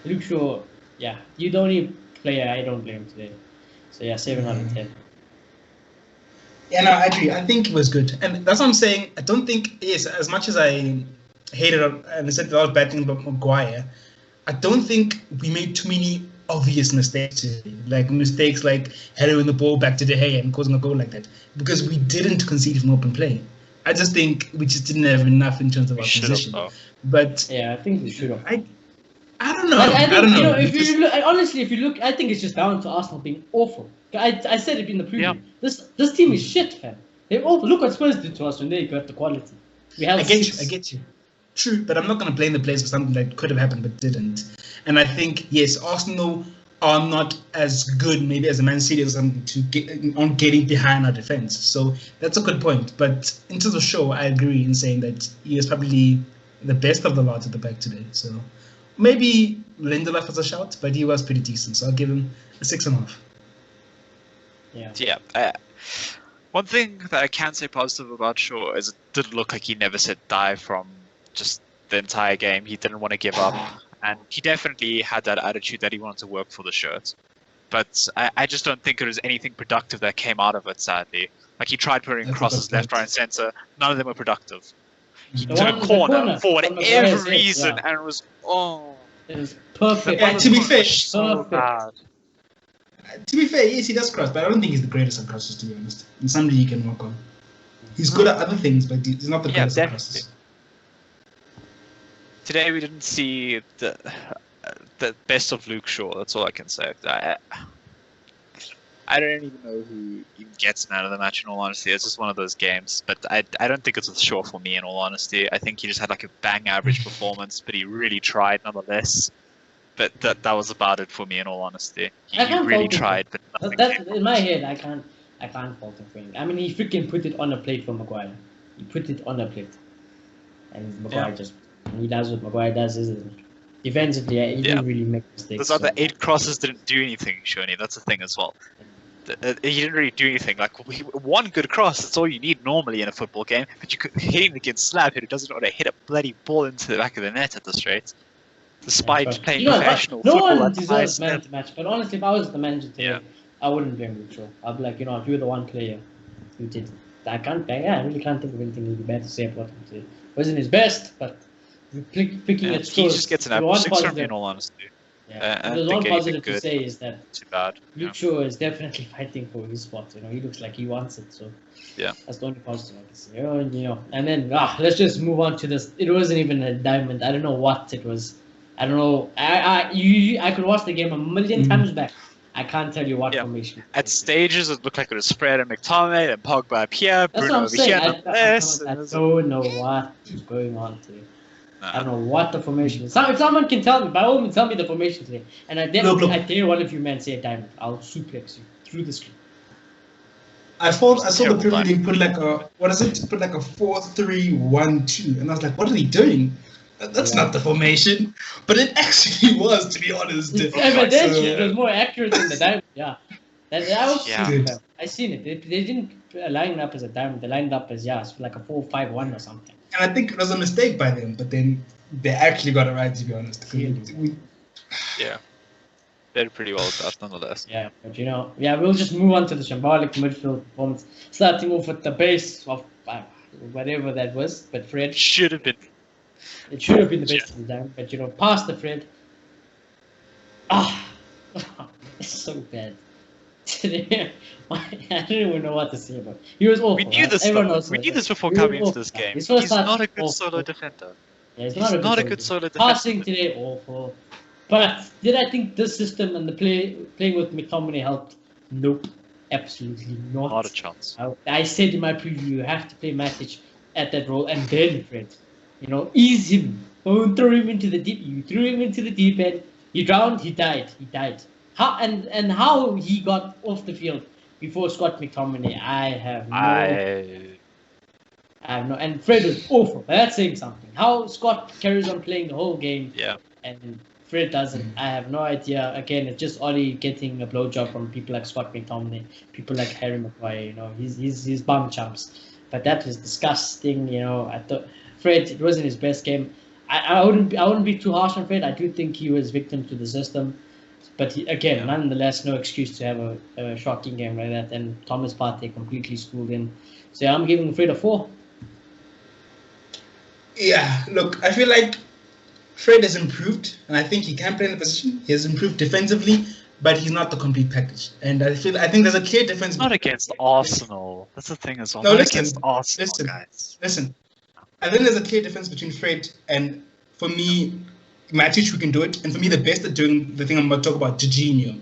Luke Shaw, you're the only player I don't blame today. So 7 out of 10. Yeah, no, I agree. I think it was good, and that's what I'm saying. I don't think as much as I hated and I said that I was bad things about Maguire. I don't think we made too many obvious mistakes today. Like mistakes like heading the ball back to De Gea and causing a goal like that, because we didn't concede from open play. I just think we just didn't have enough in terms of our position. But I think we should have. I don't know. I don't know. If you look, honestly, if you look, I think it's just down to Arsenal being awful. I said it in the preview. Yeah. This team is shit, fam. They're awful. Look what Spurs did to us when they got the quality. I get you. True, but I'm not going to blame the players for something that could have happened but didn't. And I think, yes, Arsenal are not as good maybe as a Man City or something on getting behind our defense. So that's a good point. But in terms of Shaw, I agree in saying that he is probably the best of the lot at the back today. So maybe Lindelof was a shout, but he was pretty decent. So I'll give him a 6.5. Yeah. One thing that I can say positive about Shaw is it didn't look like he never said die from just the entire game. He didn't want to give up, and he definitely had that attitude that he wanted to work for the shirt. But I just don't think there was anything productive that came out of it, sadly. Like, he tried putting crosses left, right, and centre. None of them were productive. He took a corner for whatever reason, and it was, it was perfect. Yeah, to be fair, so bad. To be fair, yes, he does cross, but I don't think he's the greatest at crosses, to be honest. It's somebody you can work on. He's good at other things, but he's not the greatest at crosses. Today we didn't see the best of Luke Shaw. That's all I can say. I don't even know who even gets man of the match, in all honesty. It's just one of those games. But I don't think it's with Shaw for me, in all honesty. I think he just had like a bang average performance, but he really tried nonetheless. But that was about it for me, in all honesty. He really tried, but nothing. That's in my head. I can't fault him for it. I mean, he freaking put it on a plate for Maguire. He put it on a plate, and Maguire he does what Maguire does, isn't it? Defensively, he didn't really make mistakes. Those other 8 crosses didn't do anything, Shoni. That's the thing as well. He didn't really do anything. Like, one good cross, that's all you need normally in a football game. But you could hitting against Slab, who doesn't know how to hit a bloody ball into the back of the net at this rate. Despite playing professional football. No one deserves man of the match. But honestly, if I was the manager today, I wouldn't blame Luke Shaw. I'd be like, if you're the one player who did, I really can't think of anything really bad to say about him today. Wasn't his best, but picking at he just gets an average 6 from me, in all honesty. There's one positive to say is that Luke Shaw Shaw is definitely fighting for his spot. He looks like he wants it. So that's the only positive I can say. And then let's just move on to this. It wasn't even a diamond. I don't know what it was. I don't know. I could watch the game a million times back. I can't tell you what Yeah. formation. At stages, it looked like it was spread and McTominay, and Pogba up here, That's Bruno what I'm over saying. here, I nonetheless. don't know what is going on today. I don't Nah. know what the formation is. If someone can tell me, by all means, tell me the formation today. And I dare one of you men say a diamond. I'll suplex you through the screen. I saw the Terrible Premier time. League put like a 4-3-1-2, and I was like, what are they doing? That's not the formation, but it actually was, to be honest. It's evidently it was more accurate than the diamond. Yeah, I was Yeah. seen it. I seen it. They didn't line it up as a diamond. They lined it up as it's like a 4-5-1 or something. And I think it was a mistake by them, but then they actually got it right, to be honest. Yeah. They did pretty well with that, nonetheless. Yeah, but we'll just move on to the shambolic midfield performance, starting off with the base of whatever that was. But Fred Should have been. It should have been the best of the time, but past the Fred. It's so bad. I don't even know what to say about it. He was awful. We knew this. We knew this before coming into this game. He's not a good solo defender. Yeah, he's not a good solo defender. Passing today, awful. But did I think this system and the playing with McTominay helped? Nope, absolutely not. Not a chance. I said in my preview, you have to play Matic at that role, and then Fred. Ease him. Don't throw him into the deep. You threw him into the deep end. He drowned. He died. How and how he got off the field before Scott McTominay? I have no. And Fred was awful. But that's saying something. How Scott carries on playing the whole game. Yeah. And Fred doesn't. I have no idea. Again, it's just Ollie getting a blowjob from people like Scott McTominay, people like Harry Maguire. He's bum chumps. But that was disgusting. I thought. Fred, it wasn't his best game. I wouldn't be too harsh on Fred. I do think he was victim to the system, but nonetheless, no excuse to have a shocking game like that. And Thomas Partey completely schooled in. So I'm giving Fred a 4. Yeah, look, I feel like Fred has improved, and I think he can play in the position. He has improved defensively, but he's not the complete package. And I think there's a clear difference. Not against Arsenal. That's the thing as well. No, not listen, against Arsenal, guys. Listen. I think there's a clear difference between Fred and, for me, Matic, who can do it. And for me, the best at doing the thing I'm about to talk about, Jorginho,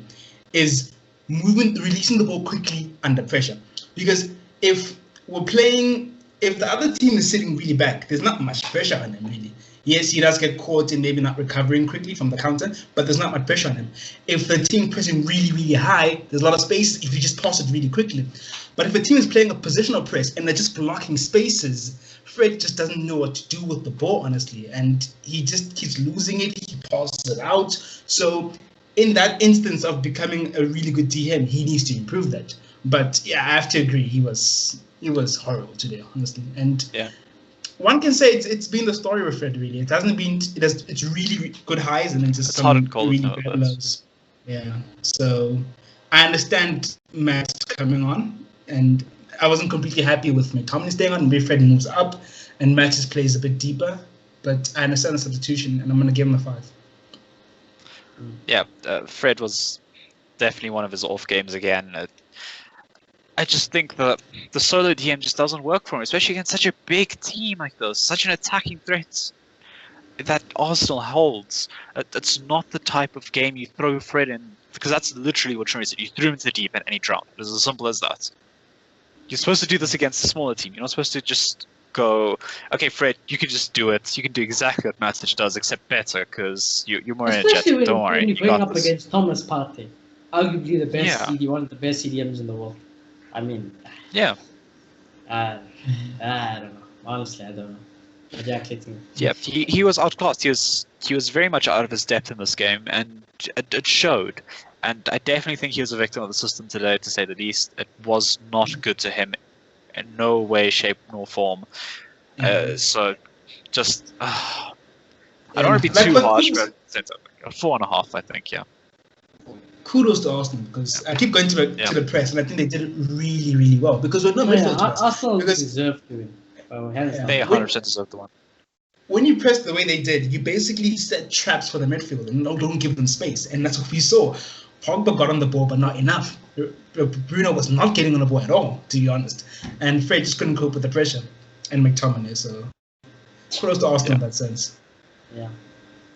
is releasing the ball quickly under pressure. Because if the other team is sitting really back, there's not much pressure on him, really. Yes, he does get caught in maybe not recovering quickly from the counter, but there's not much pressure on him. If the team pressing really, really high, there's a lot of space if you just pass it really quickly. But if a team is playing a positional press and they're just blocking spaces, Fred just doesn't know what to do with the ball, honestly, and he just keeps losing it. He passes it out. So in that instance of becoming a really good DM, he needs to improve that. But yeah, I have to agree, he was horrible today, honestly. And one can say it's been the story with Fred, really. It hasn't been. It's really good highs and then just some really bad lows. Yeah. So I understand Matt coming on, and I wasn't completely happy with McTominay staying on. Maybe Fred moves up, and Mattis plays a bit deeper. But I understand the substitution, and I'm going to give him a 5. Yeah, Fred was definitely one of his off games again. I just think that the solo DM just doesn't work for him, especially against such a big team like this, such an attacking threat that Arsenal holds. It's not the type of game you throw Fred in, because that's literally what Troy said. You threw him into the deep end and he drowned. It's as simple as that. You're supposed to do this against a smaller team. You're not supposed to just go, okay, Fred, you can just do it. You can do exactly what Matic does, except better, because you're more energetic. Don't worry. When you're going up against Thomas Partey, arguably the best one of the best CDMs in the world. I mean, yeah. I don't know. Honestly, I don't know. Yeah, he was outclassed. He was very much out of his depth in this game, and it showed. And I definitely think he was a victim of the system today, to say the least. It was not good to him in no way, shape, nor form. So, just I don't want to be too harsh, but it's a 4.5, I think. Yeah. Kudos to Arsenal, because I keep going to the press, and I think they did it really, really well, because we're not midfield. Arsenal deserved to win. They 100% deserved the one. When you press the way they did, you basically set traps for the midfield and don't give them space, and that's what we saw. Pogba got on the ball, but not enough. Bruno was not getting on the ball at all, to be honest, and Fred just couldn't cope with the pressure, and McTominay. So kudos to Arsenal in that sense. Yeah.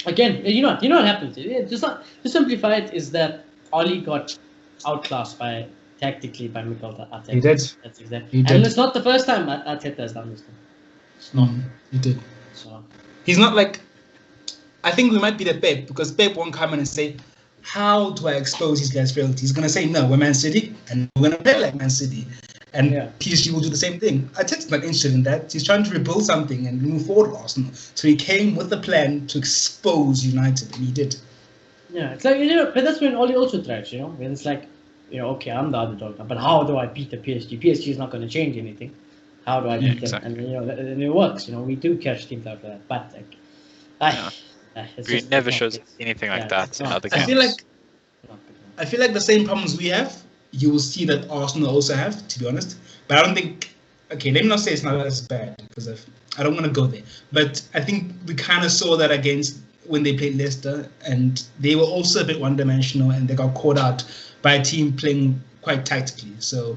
Again, you know what happens? To simplify it, is that Oli got outclassed by tactically by Mikel Arteta. He did. That's exactly. He And did. it's not the first time Arteta has done this. It's not. He did. So He's not like. I think we might be the Pep because Pep won't come in and say, "How do I expose these guys' frailty?" He's gonna say, "No, we're Man City, and we're gonna play like Man City." And PSG will do the same thing. Arteta's not interested in that. He's trying to rebuild something and move forward Arsenal. So he came with a plan to expose United, and he did. yeah, it's like but that's when Oli also thrives. When it's like, okay, I'm the underdog now, but how do I beat the PSG? PSG is not going to change anything. How do I beat them? And and it works. We do catch teams out there, but like, it never shows anything like that in other games. I feel like the same problems we have, you will see that Arsenal also have, to be honest. But I don't think. Okay, let me not say it's not as bad because I don't want to go there. But I think we kind of saw that against when they played Leicester, and they were also a bit one-dimensional, and they got caught out by a team playing quite tactically. So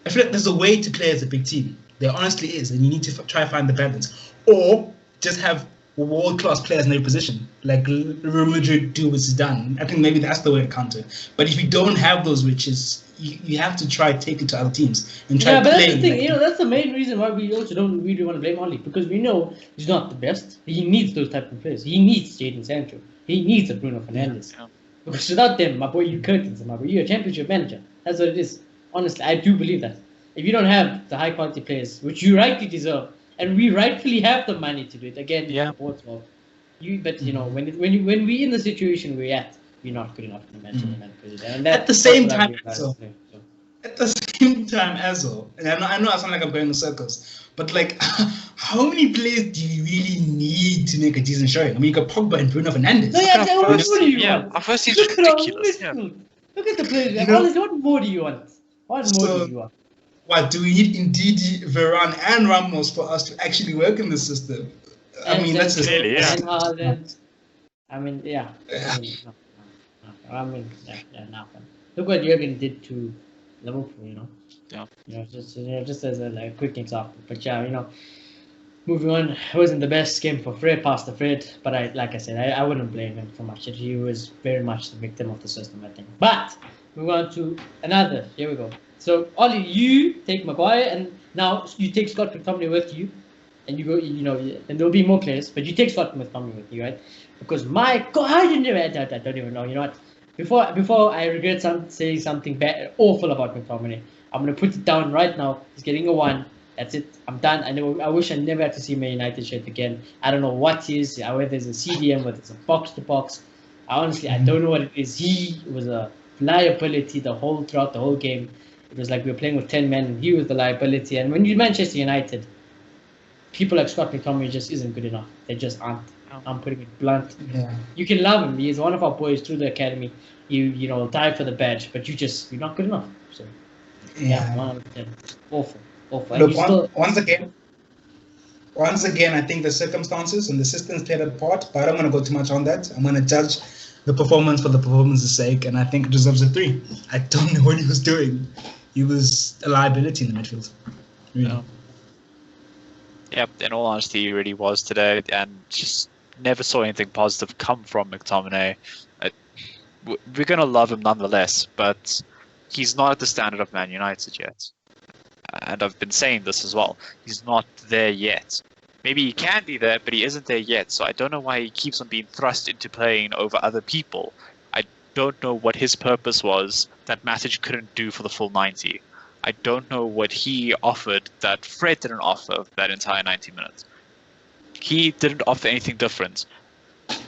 I feel like there's a way to play as a big team. There honestly is, and you need to try to find the balance, or just have world-class players in their position, like Real Madrid do with Zidane. I think maybe that's the way to counter. But if you don't have those riches, you have to try to take it to other teams and try to play. Yeah, but that's the thing. That's the main reason why we also don't really want to blame Oli, because we know he's not the best. He needs those type of players. He needs Jadon Sancho. He needs a Bruno Fernandes. Yeah. Because without them, my boy, you curtains, my boy, you're a championship manager. That's what it is. Honestly, I do believe that. If you don't have the high quality players, which you rightly deserve, and we rightfully have the money to do it, again, but when we're in the situation we're at, we're not good enough to manage it. At the same time, as well, and I know I sound like I'm going in circles, but like, how many players do you really need to make a decent showing? I mean, you got Pogba and Bruno Fernandes. No, what do you want? Our first team's ridiculous. Look at the players. Honestly, what more do you want? What more do you want? What do we need? Ndidi, Varane, and Ramos for us to actually work in the system? I mean, that's just really, nothing. Look what Jurgen did to Liverpool. Just as a quick example. But moving on, it wasn't the best game for Fred, Pastor Fred. But like I said, I wouldn't blame him for much. He was very much the victim of the system, I think. But move on to another. Here we go. So Ollie, you take Maguire, and now you take Scott McTominay with you, and you go. And there'll be more players, but you take Scott McTominay with you, right? Because my God, I don't even know. You know what? Before I regret saying something bad, awful about McTominay, I'm gonna put it down right now. He's getting a 1. That's it. I'm done. I wish I never had to see Man United shirt again. I don't know what it is. Whether it's a CDM, whether it's a box to box. I don't know what it is. He was a liability throughout the whole game. It was like we were playing with 10 men, and he was the liability. And when you're Manchester United, people like Scott McTominay just isn't good enough. They just aren't. I'm putting it blunt. Yeah. You can love him. He's one of our boys through the academy. You die for the badge, but you're not good enough. So yeah, 1 out of 10. Awful. Look, once again, I think the circumstances and the systems played a part, but I don't want to go too much on that. I'm going to judge the performance for the performance's sake, and I think it deserves a 3. I don't know what he was doing. He was a liability in the midfield. Really. Yeah, in all honesty, he really was today, and just never saw anything positive come from McTominay. We're going to love him nonetheless, but he's not at the standard of Man United yet. And I've been saying this as well. He's not there yet. Maybe he can be there, but he isn't there yet. So I don't know why he keeps on being thrust into playing over other people. I don't know what his purpose was that Matic couldn't do for the full 90. I don't know what he offered that Fred didn't offer that entire 90 minutes. He didn't offer anything different.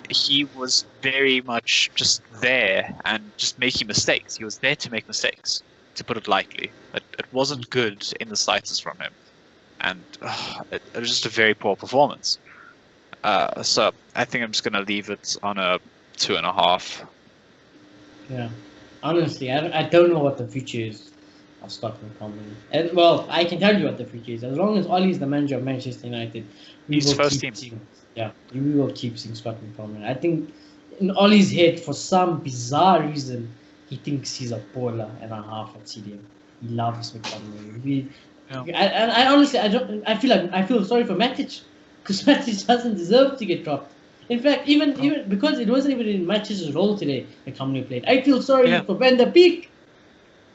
He was very much just there and just making mistakes. He was there to make mistakes, to put it lightly. It wasn't good in the slightest from him. And it was just a very poor performance. So I think I'm just going to leave it on a 2.5. Yeah. Honestly, I don't know what the future is of Scott McTominay. And, well, I can tell you what the future is. As long as Ollie's the manager of Manchester United, we will keep seeing Scott McTominay. I think in Ollie's head, for some bizarre reason, he thinks he's a baller and a half at CDM. He loves McTominay. I honestly, I feel sorry for Matic, because Matic doesn't deserve to get dropped. In fact, even because it wasn't even in Matic's role today, McTominay played. I feel sorry for Van der Beek.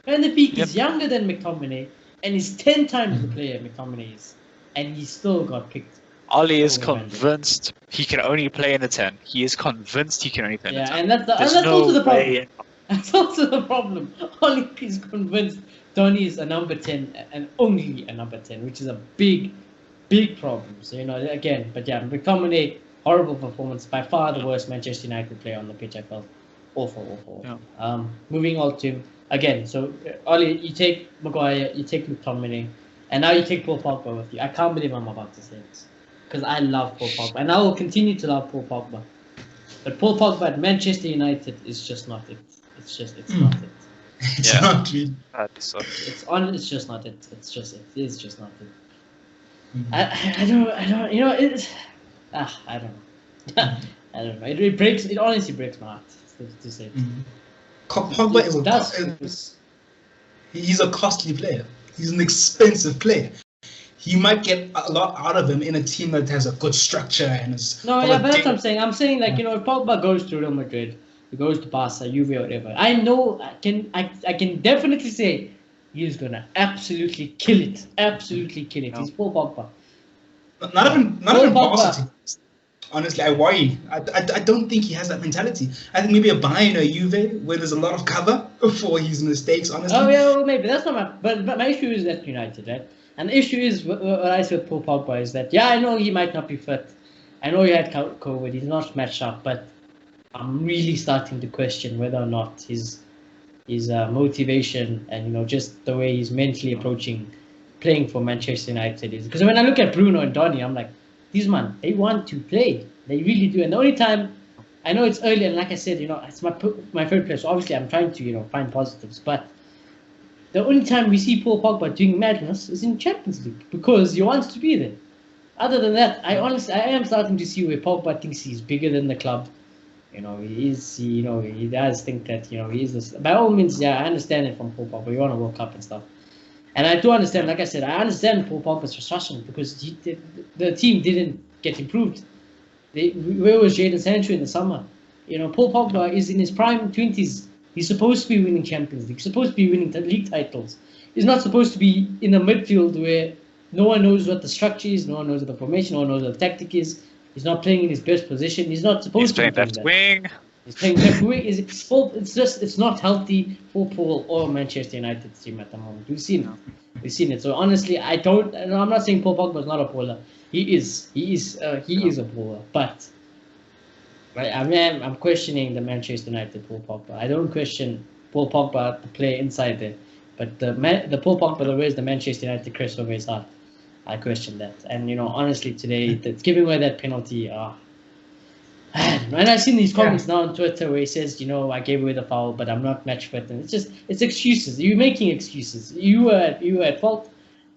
Van de Beek Yep. is younger than McTominay and is 10 times the player McTominay is, and he still got picked. Ollie is over Van de Beek. convinced he can only play in the 10. He is convinced he can only play in the 10. And that's There's also no the problem. way. That's also the problem. Ollie is convinced Donny is a number 10 and only a number 10, which is a big problem. So, again, but yeah, McTominay, horrible performance. By far the worst Manchester United player on the pitch, I felt. Awful. Yeah. Moving on to, again, so Ollie, you take Maguire, you take McTominay, and now you take Paul Pogba with you. I can't believe I'm about to say this. Because I love Paul Pogba, and I will continue to love Paul Pogba. But Paul Pogba at Manchester United is just not it. It's not it. It's Yeah. not really. So, It's just not it. It's just not it. Mhm. I don't. It's. I don't know. I don't know. It honestly breaks my heart to say it. Mhm. Pogba It is does. he's a costly player. He's an expensive player. You might get a lot out of him in a team that has a good structure and is. No, yeah, but that's what I'm saying. I'm saying if Pogba goes to Real Madrid, he goes to Barca, Juve, or whatever. I know I can definitely say he's gonna absolutely kill it. Absolutely kill it. No. He's Paul Pogba. Not even Pogba. Barca teams. Honestly, I worry. I don't think he has that mentality. I think maybe a Bayern or a Juve where there's a lot of cover for his mistakes. Honestly. Oh yeah, well, maybe that's not my. But my issue is that United, right? And the issue is what I said with Paul Pogba is that I know he might not be fit. I know he had COVID. He's not matched up, but I'm really starting to question whether or not his motivation and just the way he's mentally approaching playing for Manchester United is. Because when I look at Bruno and Donny, I'm like, these man, they want to play. They really do. And the only time I know it's early, and like I said, it's my favorite player. So obviously I'm trying to find positives, but the only time we see Paul Pogba doing madness is in Champions League because he wants to be there. Other than that, I am starting to see where Pogba thinks he's bigger than the club. He does think that he is this. By all means, I understand it from Paul Pogba. You want to World Cup and stuff, and I do understand. Like I said, I understand Paul Pogba's frustration because the team didn't get improved. Where was Jadon Sancho in the summer? Paul Pogba is in his prime 20s. He's supposed to be winning Champions League. He's supposed to be winning league titles. He's not supposed to be in a midfield where no one knows what the structure is, no one knows what the formation, no one knows what the tactic is. He's not playing in his best position. He's not supposed to be playing left wing. He's playing left wing. It's not healthy for Paul or Manchester United's team at the moment. We've seen it. So honestly, I'm not saying Paul Pogba is not a baller. He is a baller, but. Right, I'm questioning the Manchester United Paul Pogba. I don't question Paul Pogba, the player inside there, but the Paul Pogba that wears the Manchester United crest over his heart, I question that. And honestly, today, giving away that penalty, I don't know. And I've seen these comments now on Twitter where he says, I gave away the foul, but I'm not match fit, and it's excuses. You're making excuses. You were at fault.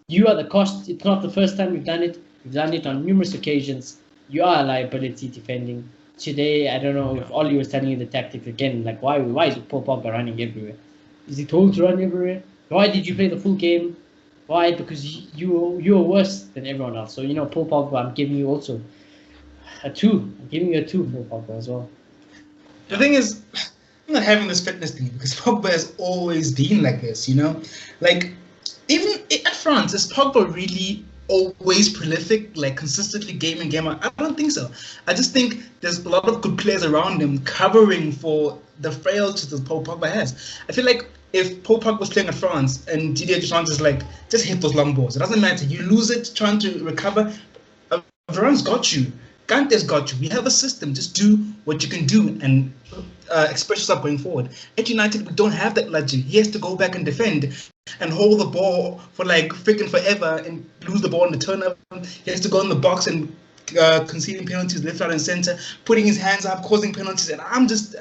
You are the cost. It's not the first time you've done it. You've done it on numerous occasions. You are a liability defending. Today, I don't know if Ollie was telling you the tactics again. Like, why is Paul Pogba running everywhere? Is he told to run everywhere? Why did you play the full game? Why? Because you are worse than everyone else. So Paul Pogba, I'm giving you also a 2. I'm giving you a 2 for Pogba as well. The thing is, I'm not having this fitness thing because Pogba has always been like this. Like even at France, is Pogba really always prolific, like consistently game in, game out? I don't think so. I just think there's a lot of good players around him covering for the frailties that Paul Pogba has. I feel like if Paul Pogba was playing at France and Didier Deschamps is like, just hit those long balls. It doesn't matter. You lose it trying to recover. Varane's got you. Kante's got you. We have a system. Just do what you can do and express yourself going forward. At United, we don't have that luxury. He has to go back and defend and hold the ball for like freaking forever and lose the ball in the turnover. He has to go in the box and conceding penalties left, right, and center, putting his hands up, causing penalties, and I'm just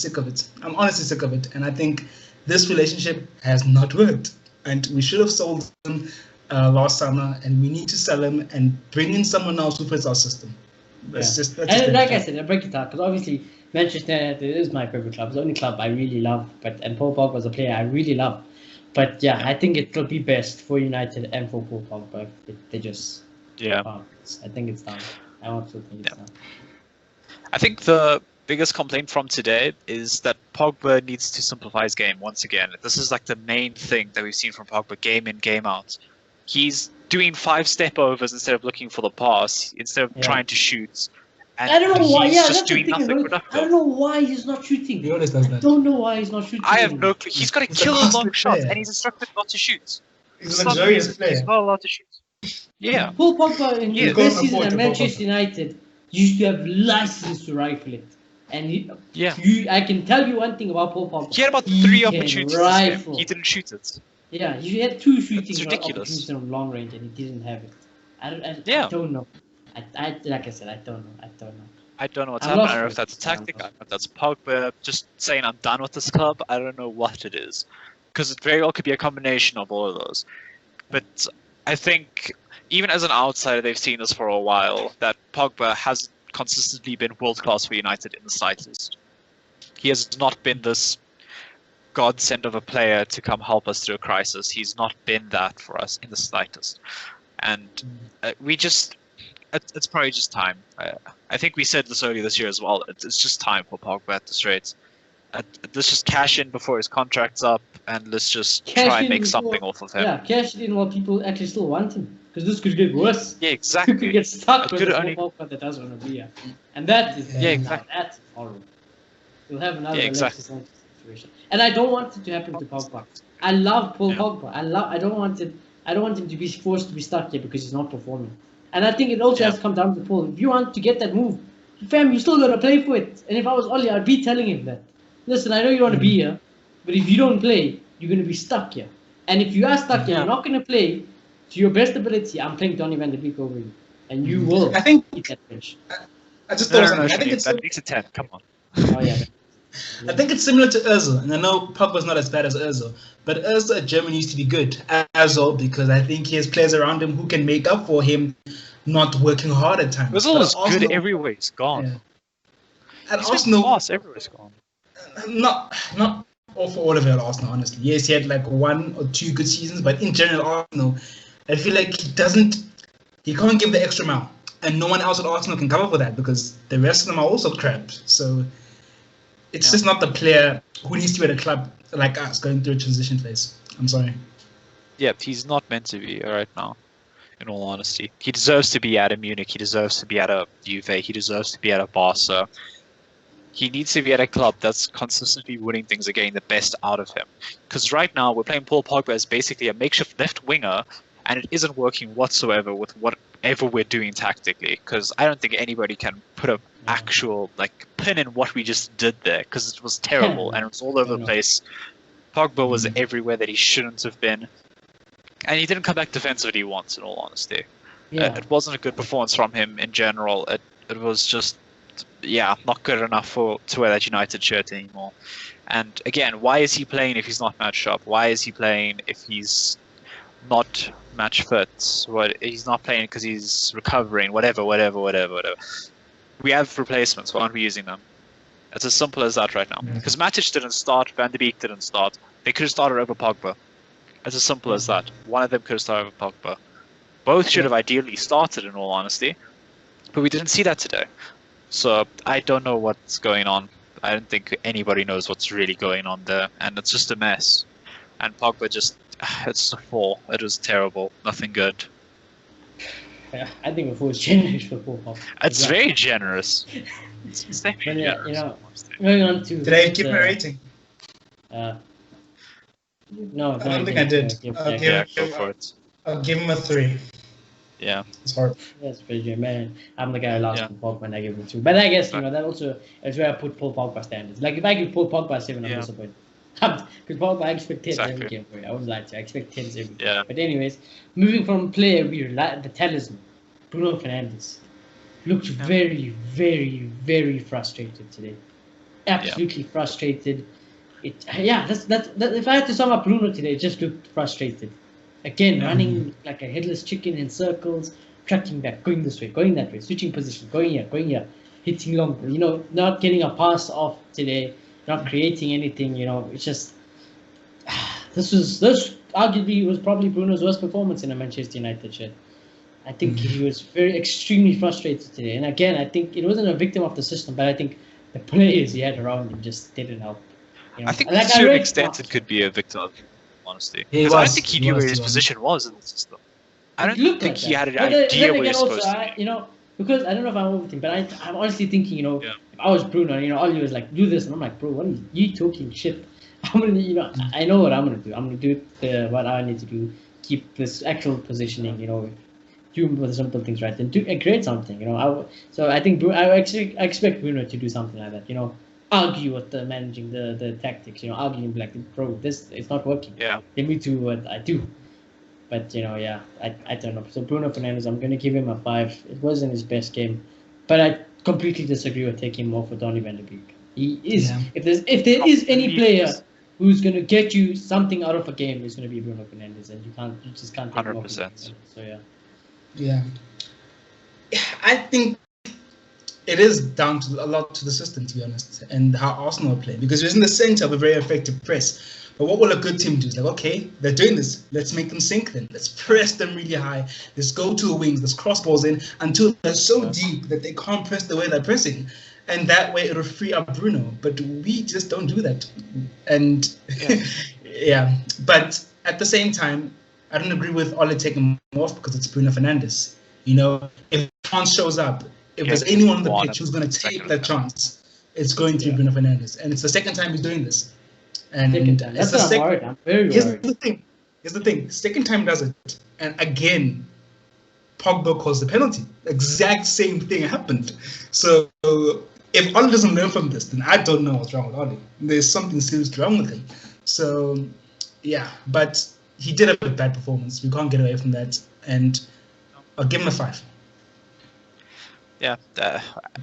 sick of it. I'm honestly sick of it, and I think this relationship has not worked. And we should have sold him last summer, and we need to sell him and bring in someone else who fits our system. That's just and like I said, I break it up because obviously Manchester United is my favorite club. It's the only club I really love, and Paul Pogba was a player I really love. But I think it'll be best for United and for Paul Pogba if they just I think it's done. I also think it's done. I think the biggest complaint from today is that Pogba needs to simplify his game once again. This is like the main thing that we've seen from Pogba game in, game out. He's doing 5-step overs instead of looking for the pass, instead of trying to shoot. And I don't know why. he's Yeah, just that's the doing thing. nothing I productive. don't know why he's not shooting. He always does I that. don't know why he's not shooting. I have no anymore. clue. He's got to He's a kill a costly long shot, player. and he's instructed not to shoot. He's a luxurious player. He's not allowed to shoot. Yeah. Paul Pogba in Yeah. his You can't best season afford at to Manchester Pogba. United used to have license to rifle it. And Yeah. I can tell you one thing about Paul Pogba. He had about He 3 can opportunities this game. rifle. He didn't shoot it. Yeah, he had 2 shooting ridiculous. opportunities from long range and he didn't have it. I Yeah. don't know. Like I said, I don't know. I don't know what's I'm happening. lost I don't know if with that's a it. I'm tactic. I lost. don't know if that's Pogba just saying I'm done with this club. I don't know what it is. Because it very well could be a combination of all of those. But I think, even as an outsider, they've seen this for a while, that Pogba has consistently been world-class for United in the slightest. He has not been this godsend of a player to come help us through a crisis. He's not been that for us in the slightest. And we just... It's probably just time. I think we said this earlier this year as well. It's just time for Pogba at this rate. Let's just cash in before his contract's up, and let's just try and make something off of him. Yeah, cash in while people actually still want him. Because this could get worse. Yeah, You exactly. could get stuck It with could a only- Pogba that doesn't want to be here. And that is Yeah, exactly. that's horrible. We'll have another Yeah, exactly. Alexis Sanchez situation. And I don't want it to happen to Pogba. I love Paul Pogba. I don't want him to be forced to be stuck here because he's not performing. And I think it also has to come down to Paul. If you want to get that move, fam, you still gotta play for it. And if I was Oli, I'd be telling him that. Listen, I know you want to be here, but if you don't play, you're gonna be stuck here. And if you are stuck here, you're not gonna play to your best ability. I'm playing Donny van de Beek over you, and you will I think eat that bench. I just thought No, of no, no, something. I think it's that makes it 10. Come on. Oh yeah. I think it's similar to Özil, and I know Pogba's not as bad as Özil, but Özil at Germany used to be good as well because I think he has players around him who can make up for him not working hard at times. Özil But is good Arsenal- everywhere he's gone. Yeah. At He's been Arsenal, fast everywhere he's gone. not all for all of it at Arsenal, honestly. Yes, he had like 1 or 2 good seasons, but in general, Arsenal, I feel like he can't give the extra mile, and no one else at Arsenal can cover for that because the rest of them are also crap. So it's just not the player who needs to be at a club like us going through a transition phase. I'm sorry. Yeah, he's not meant to be right now, in all honesty. He deserves to be at a Munich, he deserves to be at a Juve, he deserves to be at a Barca. He needs to be at a club that's consistently winning things and getting the best out of him. Because right now, we're playing Paul Pogba as basically a makeshift left winger, and it isn't working whatsoever with whatever we're doing tactically. Because I don't think anybody can put an actual pin in what we just did there, because it was terrible, and it was all over the place. Pogba was everywhere that he shouldn't have been. And he didn't come back defensively once, in all honesty. Yeah. It wasn't a good performance from him in general. It was just, not good enough to wear that United shirt anymore. And again, why is he playing if he's not match up? Why is he playing if he's not match fit? He's not playing because he's recovering, whatever. We have replacements, why aren't we using them? It's as simple as that right now. Because Matic didn't start, Van de Beek didn't start. They could have started over Pogba. It's as simple as that. One of them could have started over Pogba. Both should have ideally started, in all honesty. But we didn't see that today. So I don't know what's going on. I don't think anybody knows what's really going on there. And it's just a mess. And Pogba it's a 4. It was terrible. Nothing good. Yeah, I think before it's generous for Paul Pogba. It's very generous. It's extremely But generous. going on to... Did I give him a rating? No, I don't think I did. Yeah, go for it. I'll give him a 3. Yeah. It's hard. That's pretty good, man. I'm the guy who lost Paul Pogba and I give him 2. But I guess, that also is where I put Paul Pogba standards. Like, if I give Paul Pogba a 7, I'm disappointed. Because Pogba, I expect 10s every game for you. I won't lie to you. I expect 10s every game. Yeah. But anyways, moving from player, the talisman, Bruno Fernandes, looked very, very, very frustrated today. Absolutely frustrated. If I had to sum up Bruno today, it just looked frustrated. Again, running like a headless chicken in circles, tracking back, going this way, going that way, switching position, going here, hitting long. Not getting a pass off today, not creating anything. It's just this arguably was probably Bruno's worst performance in a Manchester United shirt. I think he was extremely frustrated today. And again, I think it wasn't a victim of the system, but I think the players he had around him just didn't help. I think Like, to a certain read extent Mark- it could be a victim of honesty. He Because I don't was, think he he knew was, where his he was. position was in the system. I It don't looked think like he that. had an But then idea where again, he's also, supposed to be. because I don't know if I'm with him, but I'm honestly thinking, Yeah. if I was Bruno, Ollie was like, do this, and I'm like, bro, what are you talking shit? I'm gonna, I know what I'm gonna do. I'm gonna do what I need to do, keep this actual positioning, do the simple things right, and create something, so I think I expect Bruno to do something like that, argue with the managing the tactics, argue and be like, bro, this it's not working. Yeah. Let me do what I do. But I don't know. So Bruno Fernandes, I'm gonna give him a 5. It wasn't his best game, but I completely disagree with taking him off for Donny van de Beek. He is Yeah. if there is any player who's gonna get you something out of a game, it's gonna be Bruno Fernandes, and you just can't take him off. 100%. So yeah. Yeah. I think it is down to a lot to the system, to be honest, and how Arsenal play, because we're in the center of a very effective press. But what will a good team do? It's like, okay, they're doing this. Let's make them sink then. Let's press them really high. Let's go to the wings. Let's cross balls in until they're so deep that they can't press the way they're pressing. And that way it'll free up Bruno. But we just don't do that. And yeah. But at the same time, I don't agree with Ole taking him off because it's Bruno Fernandes. If chance shows up, if there's anyone on the pitch who's going to take that chance, it's going to be Bruno Fernandes. And it's the second time he's doing this. And That's what I'm worried. I'm very worried. Here's the thing. Second time does it, and again, Pogba caused the penalty. Exact same thing happened. So if Ole doesn't learn from this, then I don't know what's wrong with Ole. There's something seriously wrong with him. So yeah, but he did have a bad performance. We can't get away from that, and I'll give him a 5. Yeah,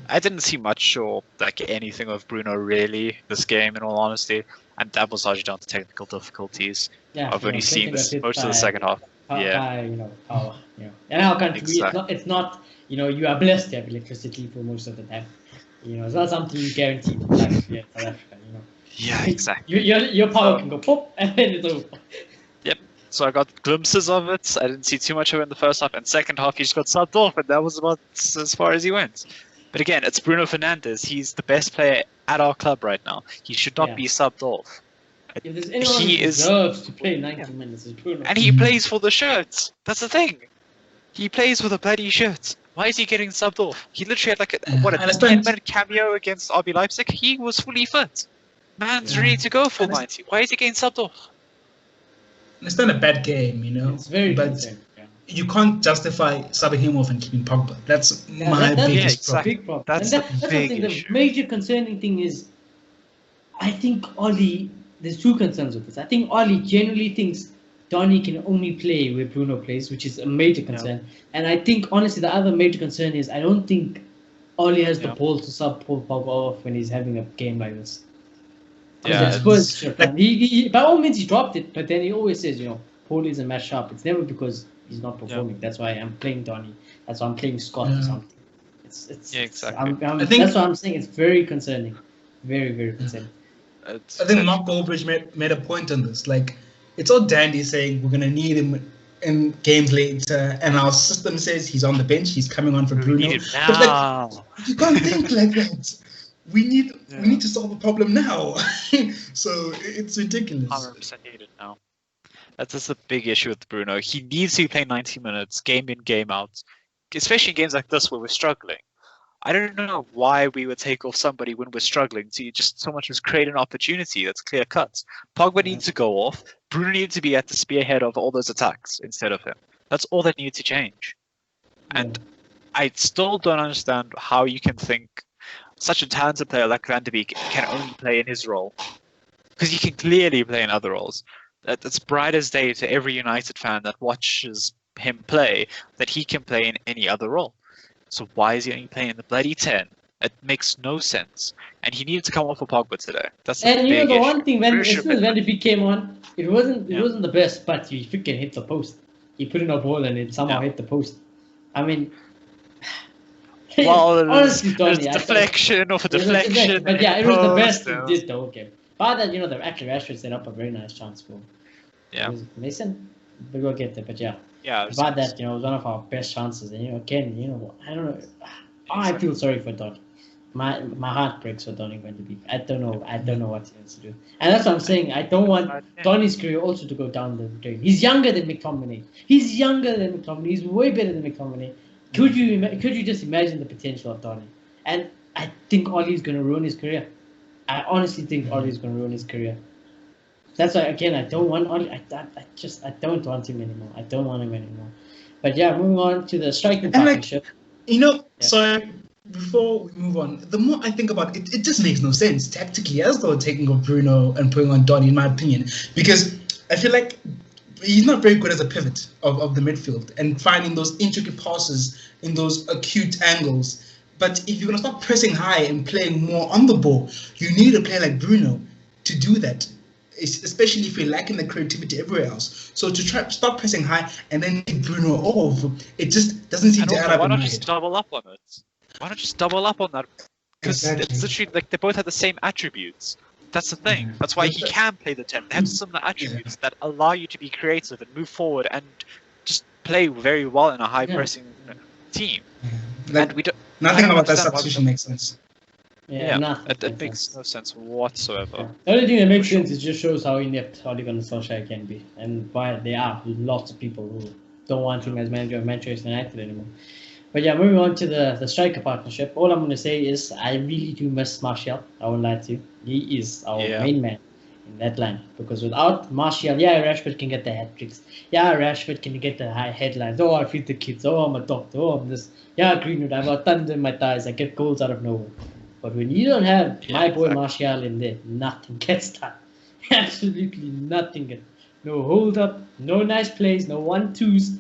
I didn't see much or anything of Bruno really this game, in all honesty, and that was largely down to technical difficulties. Yeah, I've only seen this most of the second half. By, power, and how can Exactly. it's not you are blessed to have electricity for most of the time. It's not something you guarantee to like South Africa. Yeah, exactly. Your power can go pop and then it's over. Yep. So I got glimpses of it. I didn't see too much of it in the first half, and second half he just got subbed off, and that was about as far as he went. But again, it's Bruno Fernandes. He's the best player at our club right now. He should not be subbed off. If there's anyone who deserves to play 90 minutes, it's Bruno. And he plays for the shirt. That's the thing. He plays for the bloody shirt. Why is he getting subbed off? He literally had a 10-minute cameo against RB Leipzig. He was fully fit. Man's ready to go for 90. Why is he getting subbed off? It's not a bad game, It's very but concerning. you can't justify subbing him off and keeping Pogba. That's my biggest problem. That's the big issue. The major concerning thing is, I think Ollie, there's two concerns with this. I think Ollie generally thinks Donny can only play where Bruno plays, which is a major concern. And I think, honestly, the other major concern is I don't think Ollie has the balls to sub Paul Pogba off when he's having a game like this. Yeah, he by all means he dropped it, but then he always says, Paul isn't matched up. It's never because he's not performing. That's why I'm playing Donny. That's why I'm playing Scott or something. It's exactly. That's what I'm saying. It's very concerning. Very, very concerning. I think Mark Goldbridge made a point on this. Like, it's all dandy saying we're going to need him in games later, and our system says he's on the bench, he's coming on for Bruno. But you can't think like that. We need to solve the problem now. So it's ridiculous. 100% needed now. That's just a big issue with Bruno. He needs to play 90 minutes, game in, game out, especially in games like this where we're struggling. I don't know why we would take off somebody when we're struggling. So you just so much as create an opportunity that's clear cut. Pogba needs to go off. Bruno needs to be at the spearhead of all those attacks instead of him. That's all that needs to change. And I still don't understand how you can think such a talented player like Van de Beek can only play in his role. Because he can clearly play in other roles. That's bright as day to every United fan that watches him play, that he can play in any other role. So why is he only playing in the bloody 10? It makes no sense. And he needed to come off for Pogba today. That's the big issue. One thing, as soon as Van de Beek came on, it wasn't the best, but he freaking hit the post. He put in a ball and it somehow hit the post. I mean, well, honestly, there's deflection off a deflection. But yeah, it was the best he did the whole game. But that, Rashford set up a very nice chance for Mason. But we'll get there. But yeah. About that, it was one of our best chances. And again, I don't know. I feel sorry for Donny. my heart breaks for Donny going to be. I don't know. I don't know what he wants to do. And that's what I'm saying. I don't want Donny's career also to go down the drain. He's younger than McTominay. He's younger than McTominay. He's way better than McTominay. Could you just imagine the potential of Donny? And I think Ollie's going to ruin his career. I honestly think Ollie's going to ruin his career. That's why, again, I don't want Ollie. I don't want him anymore. I don't want him anymore. But yeah, moving on to the striking partnership. So before we move on, the more I think about it, it just makes no sense tactically as though taking off Bruno and putting on Donny, in my opinion, because I feel like he's not very good as a pivot of the midfield and finding those intricate passes in those acute angles. But if you're going to start pressing high and playing more on the ball, you need a player like Bruno to do that, especially if you're lacking the creativity everywhere else. So to try start pressing high and then take Bruno off, it just doesn't seem to add up. Why not just double up on it? Why not just double up on that? Because it's literally like they both have the same attributes. That's the thing. That's why he can play the 10. They have similar attributes that allow you to be creative and move forward and just play very well in a high pressing team. Like, and we don't. Nothing about that substitution makes sense. It makes no sense whatsoever. Yeah. The only thing that makes sense is just shows how inept Ole Gunnar Solskjaer can be, and why there are lots of people who don't want him as manager of Manchester United anymore. But yeah, moving on to the striker partnership, all I'm going to say is I really do miss Martial. I won't lie to you. He is our main man in that line, because without Martial, Rashford can get the hat-tricks. Rashford can get the high headlines. Oh, I feed the kids. Oh, I'm a doctor. Oh, I'm this. Greenwood, I've got thunder in my thighs. I get goals out of nowhere. But when you don't have my boy Martial in there, nothing gets done. Absolutely nothing gets done. No hold up, no nice plays, no 1-2s,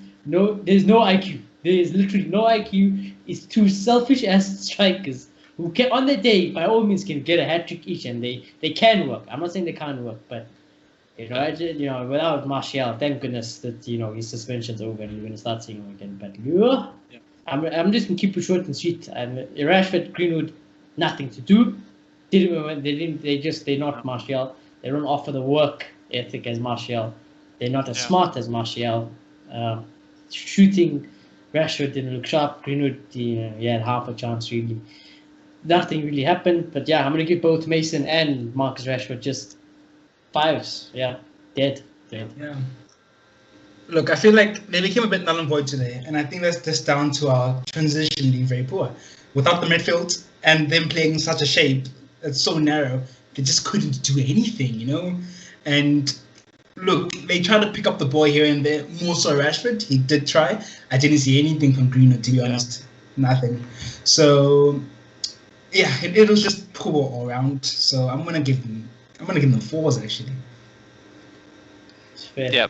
there's no IQ. There is literally no IQ. It's two selfish ass strikers who can, on the day, by all means, can get a hat trick each, and they can work. I'm not saying they can't work, but without Martial, thank goodness that his suspension's over and we're gonna start seeing him again. But I'm just gonna keep it short and sweet. Rashford, Greenwood, nothing to do. They're not Martial. They don't offer the work ethic as Martial. They're not as smart as Martial. Shooting, Rashford didn't look sharp. Greenwood, he had half a chance really. Nothing really happened. But I'm gonna give both Mason and Marcus Rashford just 5s. Dead. Yeah. Look, I feel like they became a bit null and void today, and I think that's just down to our transition being very poor. Without the midfield and them playing in such a shape that's so narrow, they just couldn't do anything, And look, they tried to pick up the ball here and there, more so Rashford. He did try. I didn't see anything from Greenwood, to be honest. Nothing. So, it was just poor all around. So I'm gonna give them 4s actually. It's fair.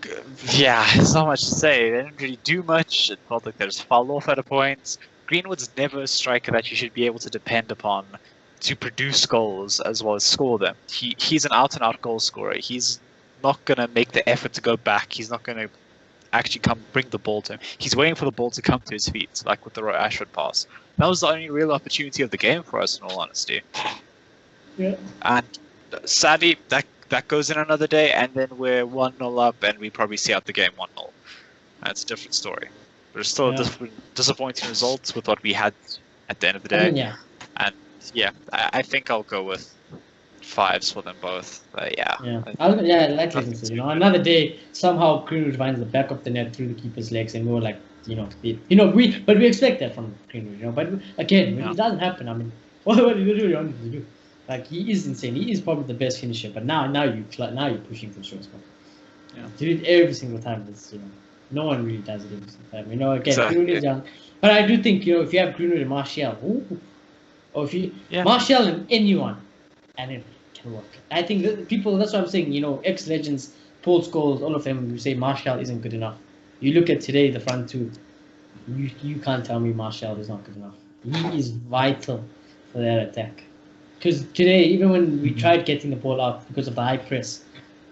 There's not much to say. They didn't really do much. It felt like they just fell off at a point. Greenwood's never a striker that you should be able to depend upon to produce goals as well as score them. He's an out-and-out goal scorer. He's not going to make the effort to go back. He's not going to actually come bring the ball to him. He's waiting for the ball to come to his feet, like with the Rashford pass. That was the only real opportunity of the game for us, in all honesty. Yeah. And sadly, that goes in another day, and then we're 1-0 up, and we probably see out the game 1-0. That's a different story. But it's still a disappointing results with what we had at the end of the day. And I think I'll go with 5s for them both. But another day, somehow Greenwood finds the back of the net through the keeper's legs, and we were like, we expect that from Greenwood, But again, when it doesn't happen, I mean, what are you going to do? Like, he is insane. He is probably the best finisher, but now you're pushing for sure. Do it every single time. It's, no one really does it every single time. Again, Greenwood is young, but I do think if you have Greenwood and Martial, or if you Martial and anyone, and it can work. I think that's what I'm saying. Ex-legends, Paul Scholes, all of them who say Martial isn't good enough. You look at today, the front two. You can't tell me Martial is not good enough. He is vital for that attack. Because today, even when we tried getting the ball out because of the high press,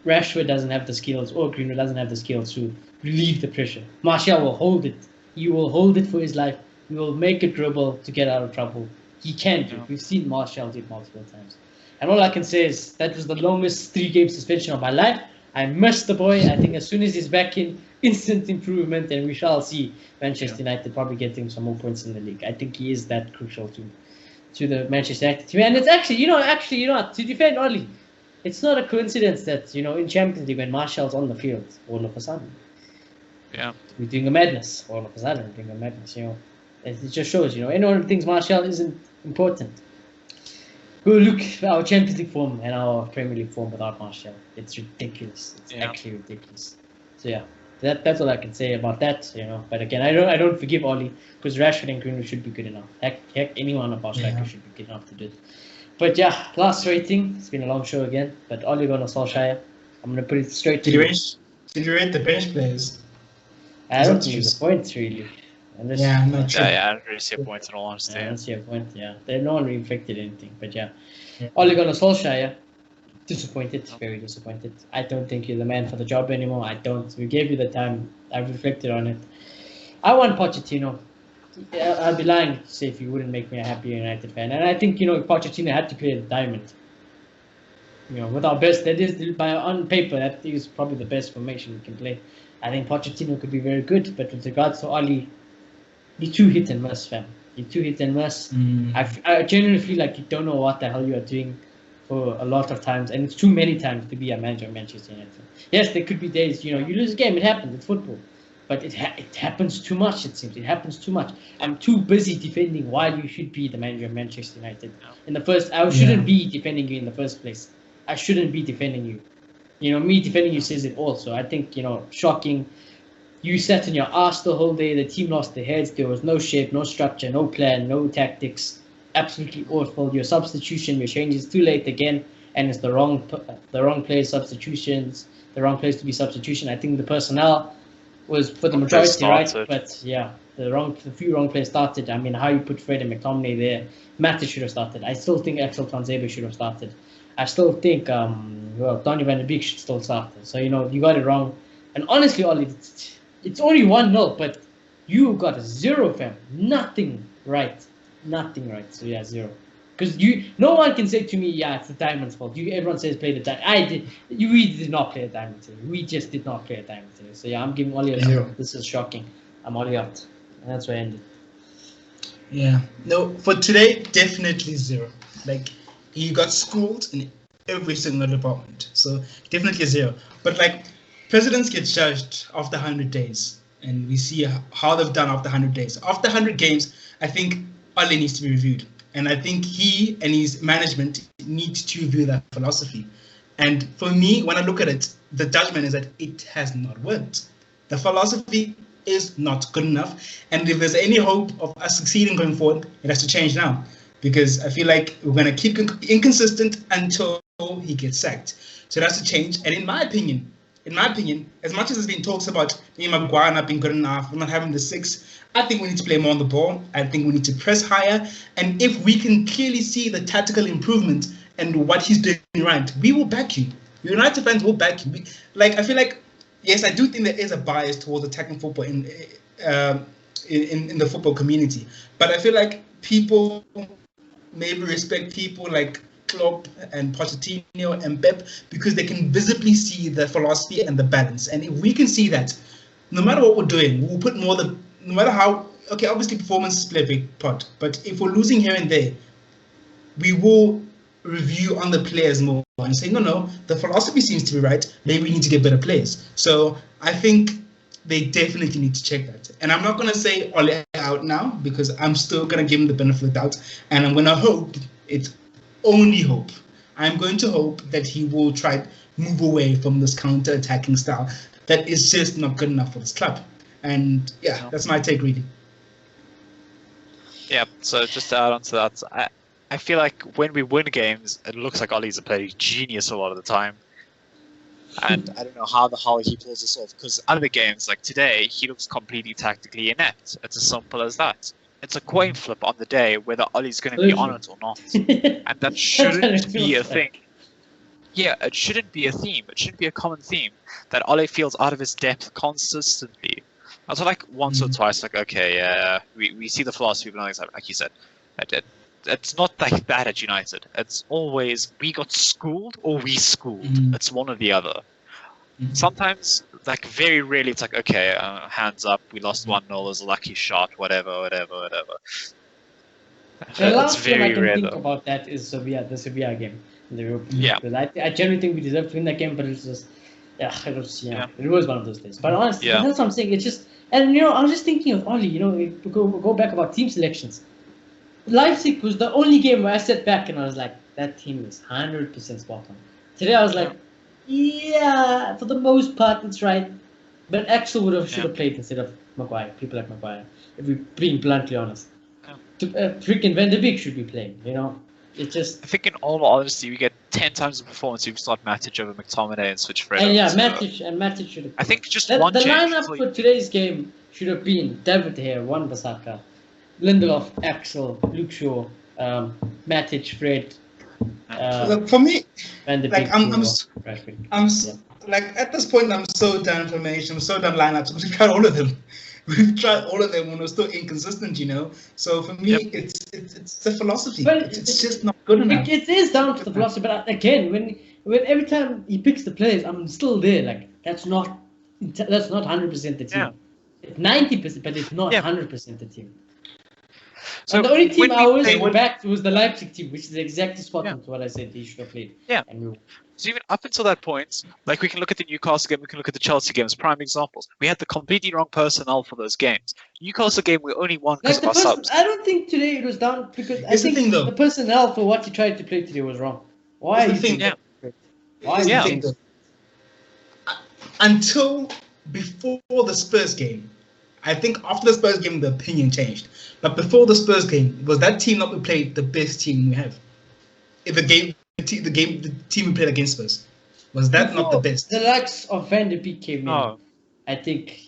Rashford doesn't have the skills, or Greenwood doesn't have the skills to relieve the pressure. Martial will hold it. He will hold it for his life. He will make a dribble to get out of trouble. He can do it. We've seen Martial do it multiple times. And all I can say is that was the longest 3-game suspension of my life. I missed the boy. I think as soon as he's back in, instant improvement, and we shall see Manchester United probably getting some more points in the league. I think he is that crucial to the Manchester United team. And it's actually, to defend Oli, it's not a coincidence that, in Champions League when Martial's on the field, all of a sudden, we're doing a madness. All of a sudden, we're doing a madness, It just shows, anyone who thinks Martial isn't important, go look at our Champions League form and our Premier League form without Martial. It's ridiculous. It's actually ridiculous. So yeah, that's all I can say about that. But again, I don't forgive Oli, because Rashford and Greenwood should be good enough. Heck, anyone of our strikers should be good enough to do it. But yeah, last rating. It's been a long show again. But Ole Gunnar Solskjaer, I'm gonna put it straight to you. Did you rate the bench players? I don't think there's a point really. Unless, I'm not sure. I don't really see a point in all honesty. I don't see a point. Yeah, no one really affected anything. But yeah, Ole Gunnar Solskjaer, disappointed, very disappointed. I don't think you're the man for the job anymore. I don't. We gave you the time. I've reflected on it. I want Pochettino. I'd be lying to say if you wouldn't make me a happy United fan. And I think, Pochettino had to play the diamond. With our best, that is, on paper, that is probably the best formation we can play. I think Pochettino could be very good, but with regards to Oli, you're too hit and miss, fam. You're too hit and miss. I genuinely feel like you don't know what the hell you are doing for a lot of times, and it's too many times to be a manager of Manchester United. Yes, there could be days, you lose a game, it happens, it's football. But it happens too much, it seems. It happens too much. I'm too busy defending while you should be the manager of Manchester United. I shouldn't be defending you in the first place. I shouldn't be defending you. Me defending you says it all. So I think, shocking. You sat in your ass the whole day. The team lost their heads. There was no shape, no structure, no plan, no tactics. Absolutely awful. Your substitution, your changes too late again. And it's the wrong players substitutions, the wrong place to be substitution. I think the personnel was for the majority right, but yeah, the few wrong players started. I mean, how you put Fred and McTominay there, Matic should have started. I still think Axel Tuanzebe should have started. I still think Donny van de Beek should still start. So you got it wrong. And honestly, Ollie, it's only 1-0, but you got a 0, fam. Nothing right. So yeah, 0. Because no one can say to me, yeah, it's the Diamond's fault. Everyone says play the Diamond. We did not play a Diamond today. We just did not play a Diamond today. So yeah, I'm giving Oli a 0. This is shocking. I'm Oli out. And that's where I ended. Yeah. No, for today, definitely 0. Like, he got schooled in every single department. So definitely a 0. But presidents get judged after 100 days. And we see how they've done after 100 days. After 100 games, I think Oli needs to be reviewed. And I think he and his management need to review that philosophy. And for me, when I look at it, the judgment is that it has not worked. The philosophy is not good enough. And if there's any hope of us succeeding going forward, it has to change now. Because I feel like we're going to keep inconsistent until he gets sacked. So that's to change. And in my opinion, as much as there's been talks about Maguire not being good enough, not having the 6, I think we need to play more on the ball. I think we need to press higher. And if we can clearly see the tactical improvement and what he's doing right, we will back you. United fans will back you. I feel like, yes, I do think there is a bias towards attacking football in the football community. But I feel like people maybe respect people like Klopp and Pochettino and Pep because they can visibly see the philosophy and the balance. And if we can see that, no matter what we're doing, we'll put more no matter how, okay, obviously performances play a big part, but if we're losing here and there, we will review on the players more and say, no, the philosophy seems to be right, maybe we need to get better players. So I think they definitely need to check that. And I'm not going to say Ole out now because I'm still going to give him the benefit of the doubt. And I'm going to hope, it's only hope, I'm going to hope that he will try to move away from this counter-attacking style that is just not good enough for this club. And yeah, that's my take, really. Yeah, so just to add on to that, I feel like when we win games, it looks like Ollie's a bloody genius a lot of the time. And I don't know how the hell he pulls this off, because other games, like today, he looks completely tactically inept. It's as simple as that. It's a coin flip on the day whether Ollie's going to be on it or not. And that shouldn't be a thing. Yeah, it shouldn't be a theme. It shouldn't be a common theme that Ole feels out of his depth consistently. Also, once or twice, okay, yeah, we see the philosophy, but like you said, it's not like that at United. It's always we got schooled or we schooled. It's one or the other. Sometimes like very rarely it's like, okay, hands up, we lost 1-0, it was a lucky shot, whatever. The It's last game I very can rare think though. about that is the Sevilla game in the Europa League. Yeah. Because I genuinely think we deserved to win that game, but it's just, it was one of those days. But honestly, Yeah. that's what I'm saying. It's just, and I was just thinking of Oli. Go back about team selections. Leipzig was the only game where I sat back and I was like, that team is 100% spot on. Today I was like, yeah, for the most part it's right, but Axel should have played instead of Maguire. People like Maguire, if we're being bluntly honest. Freaking Van de Beek should be playing. It just. I think in all honesty, we get 10 times the performance if we start Matic over McTominay and switch Fred. And Matic should have. I think just the one change. lineup for today's game should have been David Here, Wan-Bissaka, Lindelof, Axel, Luke Shaw, Matic, Fred. Look, for me, Van de like Beek, like at this point, I'm so done formation, I'm so done lineups because we've tried all of them. We've tried all of them and we're still inconsistent, So for me, it's a philosophy. But it's just not good enough. It is down to the philosophy, but again, when every time he picks the players, I'm still there. Like that's not 100% the team. Yeah. It's 90%, but it's not 100% the team. So and the only team I always played- backed was the Leipzig team, which is exactly spot on to what I said he should have played. Yeah. And So even up until that point, like we can look at the Newcastle game, we can look at the Chelsea game as prime examples. We had the completely wrong personnel for those games. Newcastle game, we only won because of our subs. I don't think today it was down because I Here's the think thing, though. the personnel for what he tried to play today was wrong. Why? Here's the thing, Why? Here's the you thing, think though. Until before the Spurs game, I think after the Spurs game, the opinion changed. But before the Spurs game, was that team that we played the best team we have? In the team we played against Spurs, was that not the best? The likes of Van de Beek came in. Oh. I think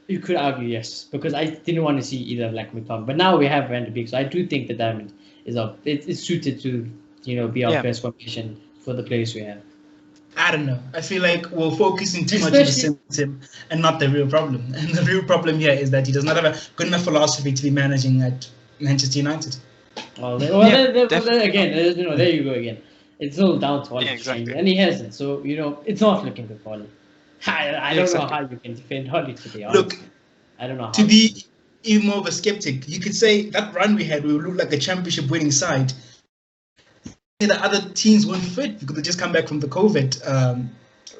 you could argue yes, because I didn't want to see either like McTominay. But now we have Van de Beek, so I do think the diamond is suited to be our best formation for the players we have. I don't know. I feel like we're focusing too much on the symptom and not the real problem. And the real problem here is that he does not have a good enough philosophy to be managing at Manchester United. Then again, there you go again. It's all down to Oli, exactly. And he hasn't. So it's not looking good for Oli. I don't know how you can defend Oli today. Look, I don't know how. To be even more of a skeptic, you could say that run we had, we looked like a championship-winning side. The other teams weren't fit because they just come back from the COVID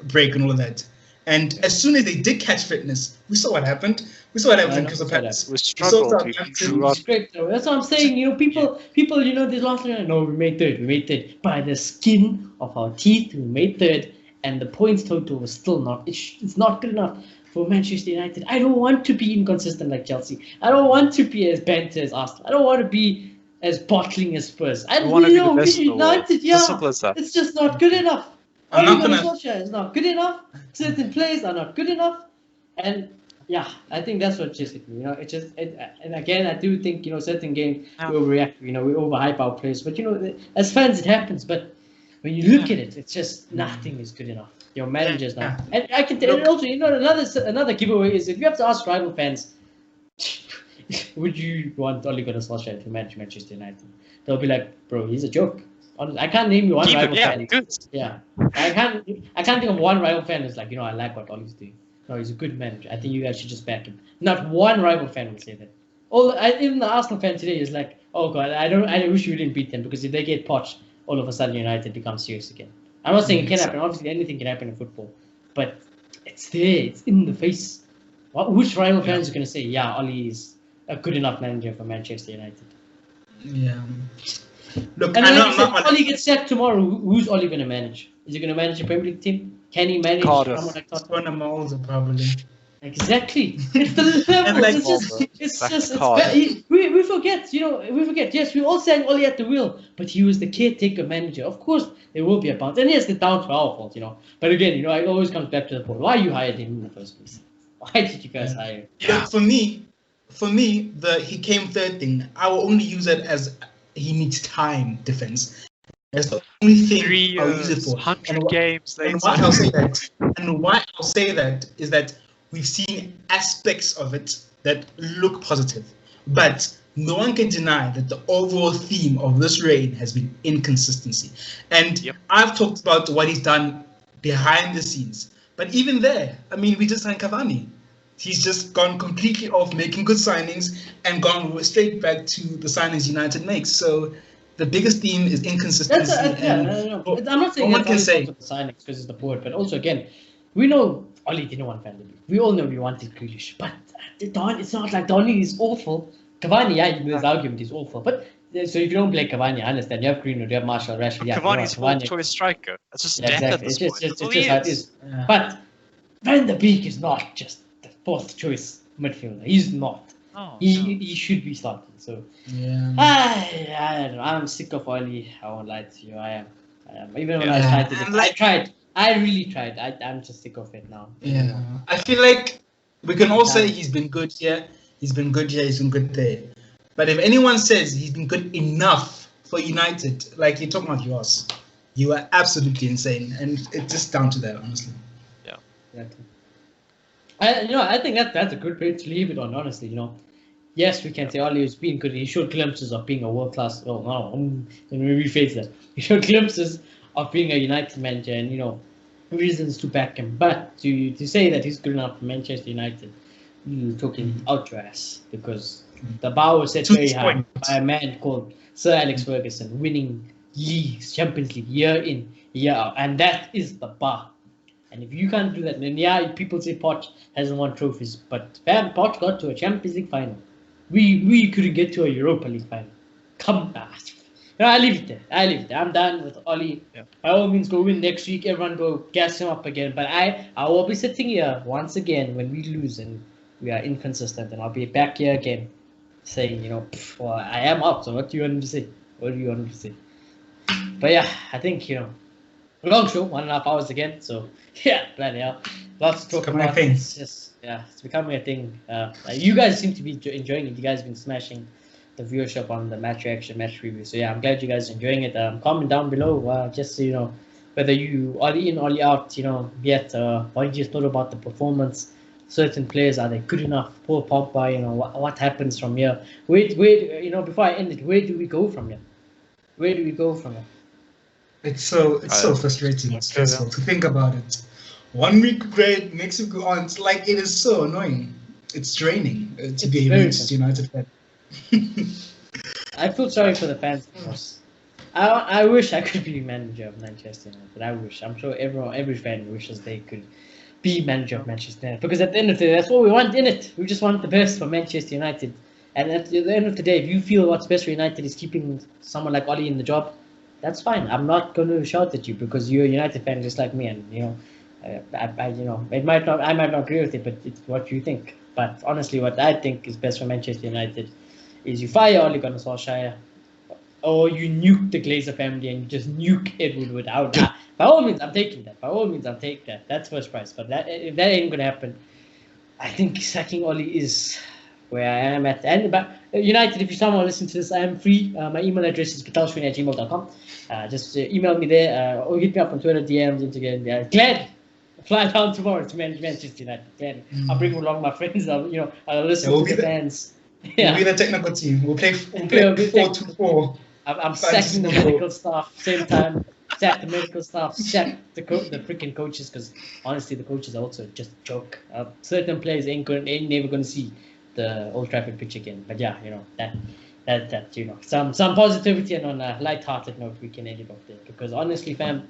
break and all of that. And as soon as they did catch fitness, we saw what happened. We saw what happened because of Palace. We struggled. That's what I'm saying. People. This last year, no, we made third. By the skin of our teeth, we made third, and the points total was still not. It's not good enough for Manchester United. I don't want to be inconsistent like Chelsea. I don't want to be as banter as Arsenal. I don't want to be as bottling as Spurs. I want to be the best United, It's as simple as that. It's just not good enough. I'm not gonna. It's not good enough. Certain players are not good enough, and I think that's what just hit me. And again, I do think certain games we overreact. We overhype our players, but as fans it happens. But when you look at it, it's just nothing is good enough. Your manager's not. And I can tell. And also, another giveaway is if you have to ask rival fans, would you want Ole Gunnar Solskjaer to manage Manchester United? They'll be like, bro, he's a joke. Honestly, I can't name you one rival fan. Good. Yeah, I can't think of one rival fan who's like, I like what Ole's doing. No, he's a good manager. I think you guys should just back him. Not one rival fan will say that. Even the Arsenal fan today is like, oh god, I wish we didn't beat them because if they get poached, all of a sudden United becomes serious again. I'm not saying it can happen. Obviously, anything can happen in football, but it's there. It's in the face. Which rival fans are going to say, Ole is a good enough manager for Manchester United? Yeah. Look, and I know if Ole gets sacked tomorrow, who's Ole going to manage? Is he going to manage a Premier League team? Can he manage someone like Tottenham? Probably. Exactly. It's the level. We forget. We forget. Yes, we all saying Ole at the wheel, but he was the caretaker manager. Of course, there will be a bounce, and yes, the down to our fault. But again, it always comes back to the point. Why you hired him in the first place? Why did you guys hire him? Yeah. For me, the he came third thing, I will only use it as he needs time defense. That's the only thing 3 years, I'll use it for. 100 games. And why I'll say that is that we've seen aspects of it that look positive, but no one can deny that the overall theme of this reign has been inconsistency. And I've talked about what he's done behind the scenes, But even there, I mean, we just signed Cavani. He's just gone completely off making good signings and gone straight back to the signings United makes. So the biggest theme is inconsistency. I'm not saying one that's can only say, because of the signings, because it's the board, but also again, we know Oli didn't want Van der Beek. We all know we wanted Grealish, but it's not like Oli is awful. Cavani, yeah, there's argument he's awful, but so if you don't play Cavani, I understand. You have Greenwood, you have Marshall, Rashford. Yeah, Cavani's you know what, fourth choice striker. That's just yeah, death at exactly. this point. That's all It's he just how it is. is. But Van der Beek is not just the fourth choice midfielder. He's not. Oh, He should be starting. So yeah. I don't know. I'm sick of Oli. I won't lie to you. I am. Even when I Yeah. tried to, And like- I tried. I really tried. I'm just sick of it now. Yeah, I feel like we can all say he's been good here, he's been good here, he's been good there. But if anyone says he's been good enough for United, like you're talking about yours, you are absolutely insane, and it's just down to that, honestly. Exactly. I think that's a good place to leave it on. Honestly, yes, we can say Oli has been good. He showed glimpses of being a world class. Oh no, let me rephrase that. He showed glimpses of being a United manager, and reasons to back him. But to say that he's good enough for Manchester United, you're talking out your ass, because the bar was set To very this high point. by a man called Sir Alex Ferguson, winning leagues, Champions League year in, year out, and that is the bar. And if you can't do that, then yeah, people say Poch hasn't won trophies, but fam, Poch got to a Champions League final. We couldn't get to a Europa League final. Come on. I leave it there. I'm done with Oli. Yeah. By all means, go win next week. Everyone go gas him up again. But I will be sitting here once again when we lose and we are inconsistent, and I'll be back here again saying, well, I am out. So what do you want me to say? But yeah, I think long show, 1.5 hours again. So yeah, bloody hell, lots to talk becoming a about. thing. It's becoming a thing. You guys seem to be enjoying it. You guys have been smashing the viewership on the match reaction, match review. So yeah, I'm glad you guys are enjoying it. Comment down below, just so whether you Oli in, Oli out. Yet what you thought about the performance. Certain players, are they good enough? Paul Pogba, what happens from here? Where before I end it, where do we go from here? It's so frustrating. It's stressful to think about it. 1 week great, next week on. It's like it is so annoying. It's draining to be a Manchester United fan. I feel sorry for the fans, of course. I wish I could be manager of Manchester United. I wish. I'm sure every fan wishes they could be manager of Manchester United, because at the end of the day, that's what we want in it. We just want the best for Manchester United. And at the end of the day, if you feel what's best for United is keeping someone like Oli in the job, that's fine. I'm not going to shout at you because you're a United fan just like me, and I might not agree with it, but it's what you think. But honestly, what I think is best for Manchester United is you fire Ole Gunnar Solskjaer, or you nuke the Glazer family and you just nuke Edward Wood. By all means, I'm taking that. That's first prize. But if that ain't gonna happen, I think sacking Oli is where I am at. And but United, if you someone listen to this, I am free. My email address is vitalshwin@gmail.com. Just email me there, or hit me up on Twitter, DMs, Instagram. Glad fly down tomorrow to Manchester United. Glad I'll bring along my friends. I'll listen to the fans. We'll be the technical team. We'll play 4-2-4. I'm sacking the medical staff same time. Sack the medical staff. Sack the freaking coaches, because honestly, the coaches are also just a joke. Certain players ain't never gonna see the Old Trafford pitch again. But yeah, that some positivity, and on a light-hearted note, we can end it off there. Because honestly, fam,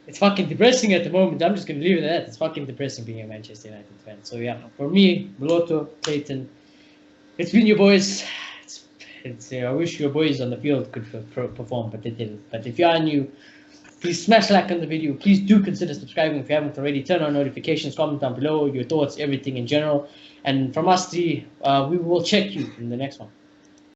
it's fucking depressing at the moment. I'm just gonna leave it at that. It's fucking depressing being a Manchester United fan. So yeah, for me, Beloto, Clayton, it's been your boys. I wish your boys on the field could perform, but they didn't. But if you are new, please smash like on the video. Please do consider subscribing if you haven't already. Turn on notifications, comment down below your thoughts, everything in general. And from us three, we will check you in the next one.